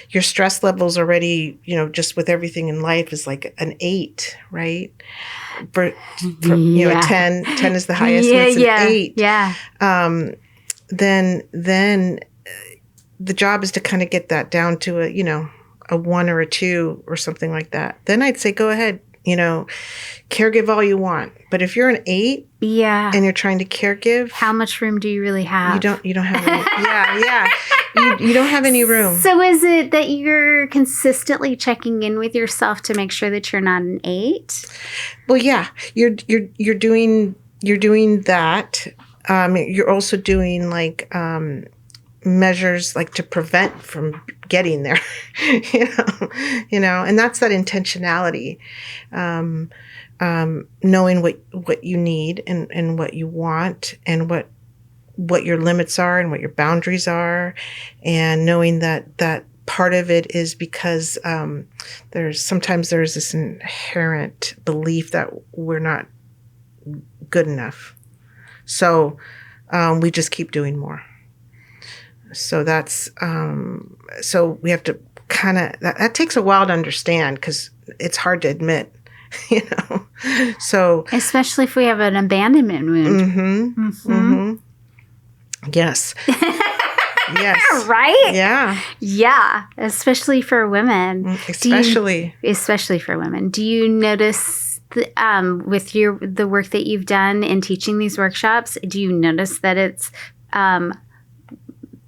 Speaker 1: your stress levels already, just with everything in life is like an 8, right? For a 10 is the highest, and it's an 8.
Speaker 2: Yeah.
Speaker 1: Then the job is to kind of get that down to a 1 or a 2 or something like that. Then I'd say, go ahead, caregive all you want. But if you're an 8 and you're trying to caregive,
Speaker 2: how much room do you really have?
Speaker 1: You don't have any. You don't have any room.
Speaker 2: So is it that you're consistently checking in with yourself to make sure that you're not an 8?
Speaker 1: Well, yeah, you're doing that. You're also doing like measures like to prevent from getting there, and that's that intentionality, knowing what you need and what you want and what your limits are and what your boundaries are, and knowing that part of it is because there's this inherent belief that we're not good enough, so we just keep doing more. So that's so we have to kind of that takes a while to understand because it's hard to admit, So
Speaker 2: especially if we have an abandonment wound.
Speaker 1: Yes. Yes.
Speaker 2: Right?
Speaker 1: Yeah.
Speaker 2: Yeah. Especially for women.
Speaker 1: Especially
Speaker 2: for women. Do you notice with the work that you've done in teaching these workshops, do you notice that it's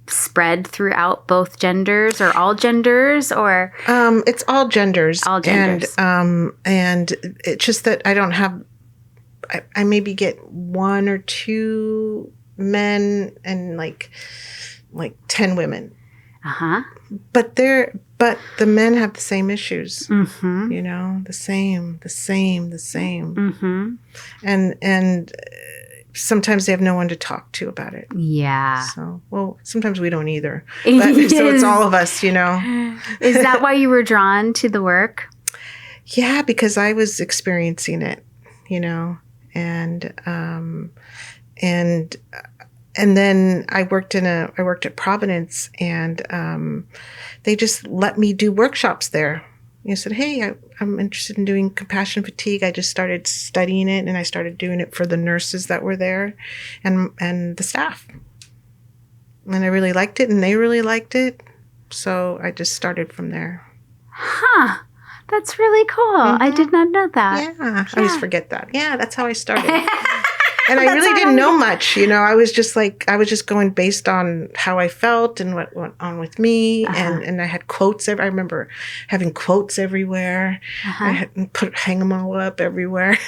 Speaker 2: spread throughout both genders or all genders, or
Speaker 1: it's all genders.
Speaker 2: All genders.
Speaker 1: And it's just that I don't have I maybe get 1 or 2 men and like 10 women. But the men have the same issues. The same. And sometimes they have no one to talk to about it.
Speaker 2: Yeah.
Speaker 1: So, well, sometimes we don't either. But, so it's all of us, Is
Speaker 2: that why you were drawn to the work?
Speaker 1: Yeah, because I was experiencing it, and then I worked at Providence, and they just let me do workshops there. Said, hey, I'm interested in doing compassion fatigue. I just started studying it, and I started doing it for the nurses that were there and the staff. And I really liked it, and they really liked it. So I just started from there.
Speaker 2: Huh. That's really cool. I did not know that.
Speaker 1: Yeah. I always forget that. Yeah, that's how I started. And I really didn't know much, I was just going based on how I felt and what went on with me. And I had quotes. I remember having quotes everywhere. I had hang them all up everywhere.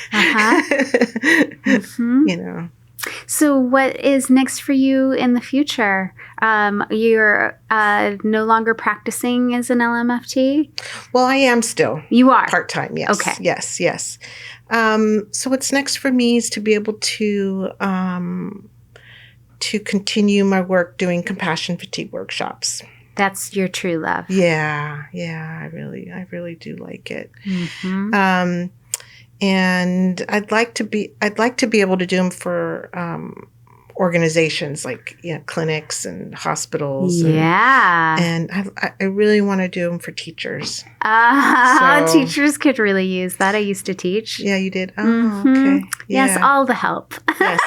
Speaker 2: So what is next for you in the future? You're no longer practicing as an LMFT?
Speaker 1: Well, I am still.
Speaker 2: You are?
Speaker 1: Part-time, yes.
Speaker 2: Okay.
Speaker 1: Yes. So what's next for me is to be able to continue my work doing compassion fatigue workshops.
Speaker 2: That's your true love.
Speaker 1: Yeah. I really do like it. And I'd like to be able to do them for organizations like clinics and hospitals.
Speaker 2: Yeah.
Speaker 1: And I really want to do them for teachers. So-
Speaker 2: Teachers could really use that. I used to teach.
Speaker 1: Yeah, you did. Oh,
Speaker 2: Mhm.
Speaker 1: okay. Yeah.
Speaker 2: Yes, all the help.
Speaker 1: Yes.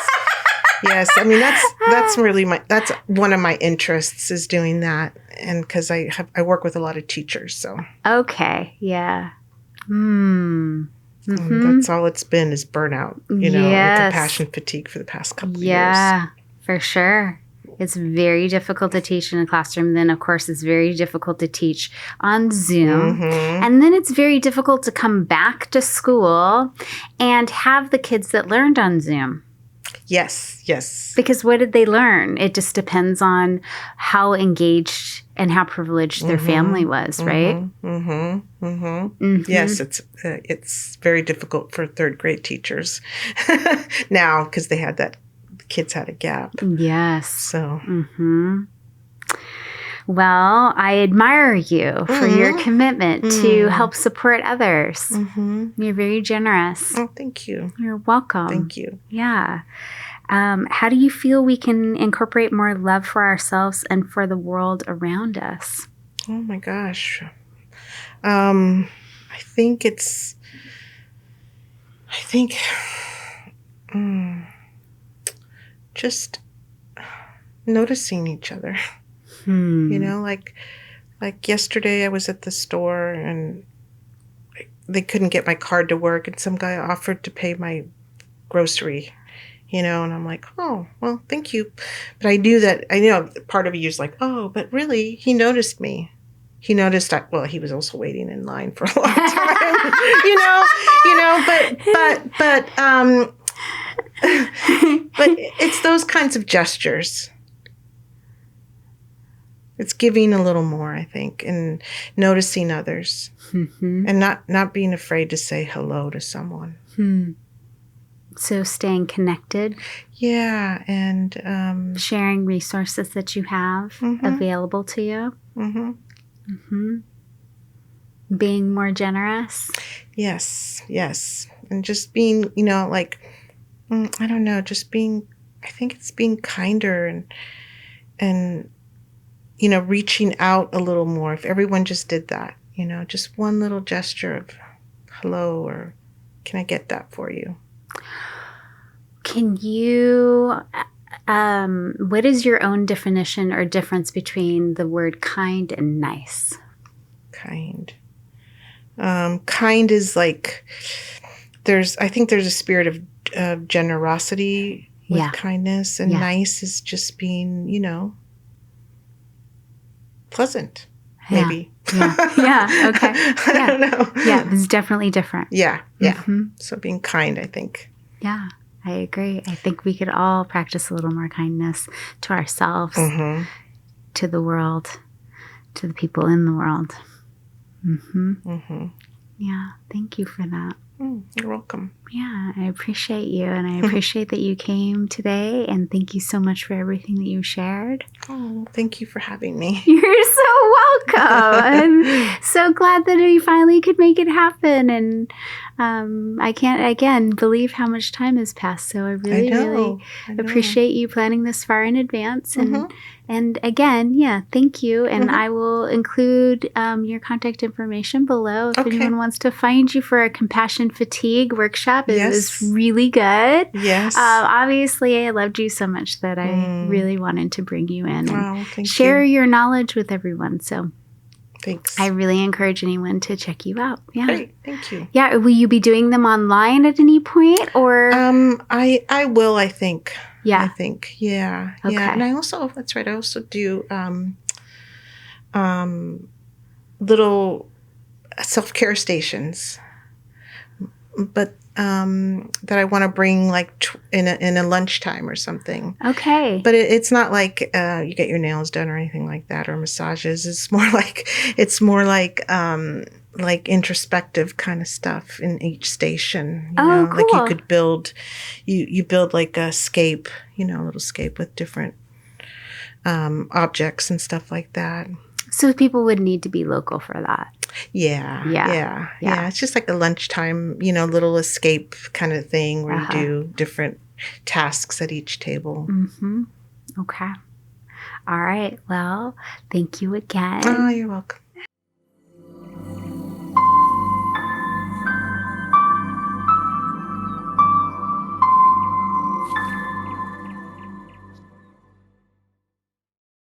Speaker 1: Yes. I mean, that's really that's one of my interests is doing that. And because I work with a lot of teachers, so.
Speaker 2: Okay. Yeah. Mm.
Speaker 1: And that's all it's been is burnout, and compassion fatigue for the past couple of years.
Speaker 2: Yeah, for sure. It's very difficult to teach in a classroom. Then, of course, it's very difficult to teach on Zoom.
Speaker 1: Mm-hmm.
Speaker 2: And then it's very difficult to come back to school and have the kids that learned on Zoom.
Speaker 1: Yes, yes.
Speaker 2: Because what did they learn? It just depends on how engaged and how privileged their family was, right?
Speaker 1: Mm-hmm. Mm-hmm. Mm-hmm. Yes, it's very difficult for third grade teachers now because they had that. Kids had a gap.
Speaker 2: Yes.
Speaker 1: So.
Speaker 2: Mm-hmm. Well, I admire you for your commitment to help support others. Mm-hmm. You're very generous.
Speaker 1: Oh, thank you.
Speaker 2: You're welcome.
Speaker 1: Thank you.
Speaker 2: Yeah. How do you feel we can incorporate more love for ourselves and for the world around us?
Speaker 1: Oh my gosh. I think just noticing each other. Like yesterday I was at the store and they couldn't get my card to work and some guy offered to pay my grocery, and I'm like, oh, well, thank you. But I know part of you is like, oh, but really, he noticed me. He noticed he was also waiting in line for a long time, but it's those kinds of gestures. It's giving a little more, I think, and noticing others, and not being afraid to say hello to someone.
Speaker 2: So staying connected.
Speaker 1: Yeah, and
Speaker 2: sharing resources that you have available to you. Being more generous.
Speaker 1: Yes, and just being, I don't know, just being. I think it's being kinder and. Reaching out a little more. If everyone just did that, just one little gesture of hello or can I get that for you?
Speaker 2: Can you, what is your own definition or difference between the word kind and nice?
Speaker 1: Kind. Kind is like, I think there's a spirit of generosity with kindness, and nice is just being, pleasant, maybe.
Speaker 2: Yeah. Okay.
Speaker 1: I don't know.
Speaker 2: Yeah, it's definitely different.
Speaker 1: Yeah. So being kind, I think.
Speaker 2: Yeah, I agree. I think we could all practice a little more kindness to ourselves, to the world, to the people in the world. Yeah, thank you for that.
Speaker 1: You're welcome.
Speaker 2: Yeah, I appreciate you, and I appreciate that you came today, and thank you so much for everything that you shared.
Speaker 1: Oh, thank you for having me.
Speaker 2: You're so welcome. I'm so glad that we finally could make it happen, and I can't, again, believe how much time has passed, so I really appreciate you planning this far in advance, and again, thank you, and I will include your contact information below if anyone wants to find you for a compassion fatigue workshop. It was really good.
Speaker 1: Yes.
Speaker 2: Obviously, I loved you so much that I really wanted to bring you in and share your knowledge with everyone. So
Speaker 1: thanks.
Speaker 2: I really encourage anyone to check you out. Yeah.
Speaker 1: Great. Thank you.
Speaker 2: Yeah. Will you be doing them online at any point, or?
Speaker 1: I will, I think.
Speaker 2: Yeah.
Speaker 1: I think. Yeah.
Speaker 2: Okay.
Speaker 1: Yeah. And I also, that's right. I also do little self-care stations, but that I want to bring like in a lunchtime or something.
Speaker 2: Okay.
Speaker 1: But it's not like you get your nails done or anything like that, or massages. It's more like introspective kind of stuff in each station. You know?
Speaker 2: Cool.
Speaker 1: Like you could build, you build like a scape, a little scape with different objects and stuff like that.
Speaker 2: So people would need to be local for that.
Speaker 1: Yeah. It's just like a lunchtime, little escape kind of thing where you do different tasks at each table.
Speaker 2: Mm-hmm. Okay. All right. Well, thank you again.
Speaker 1: Oh, you're welcome.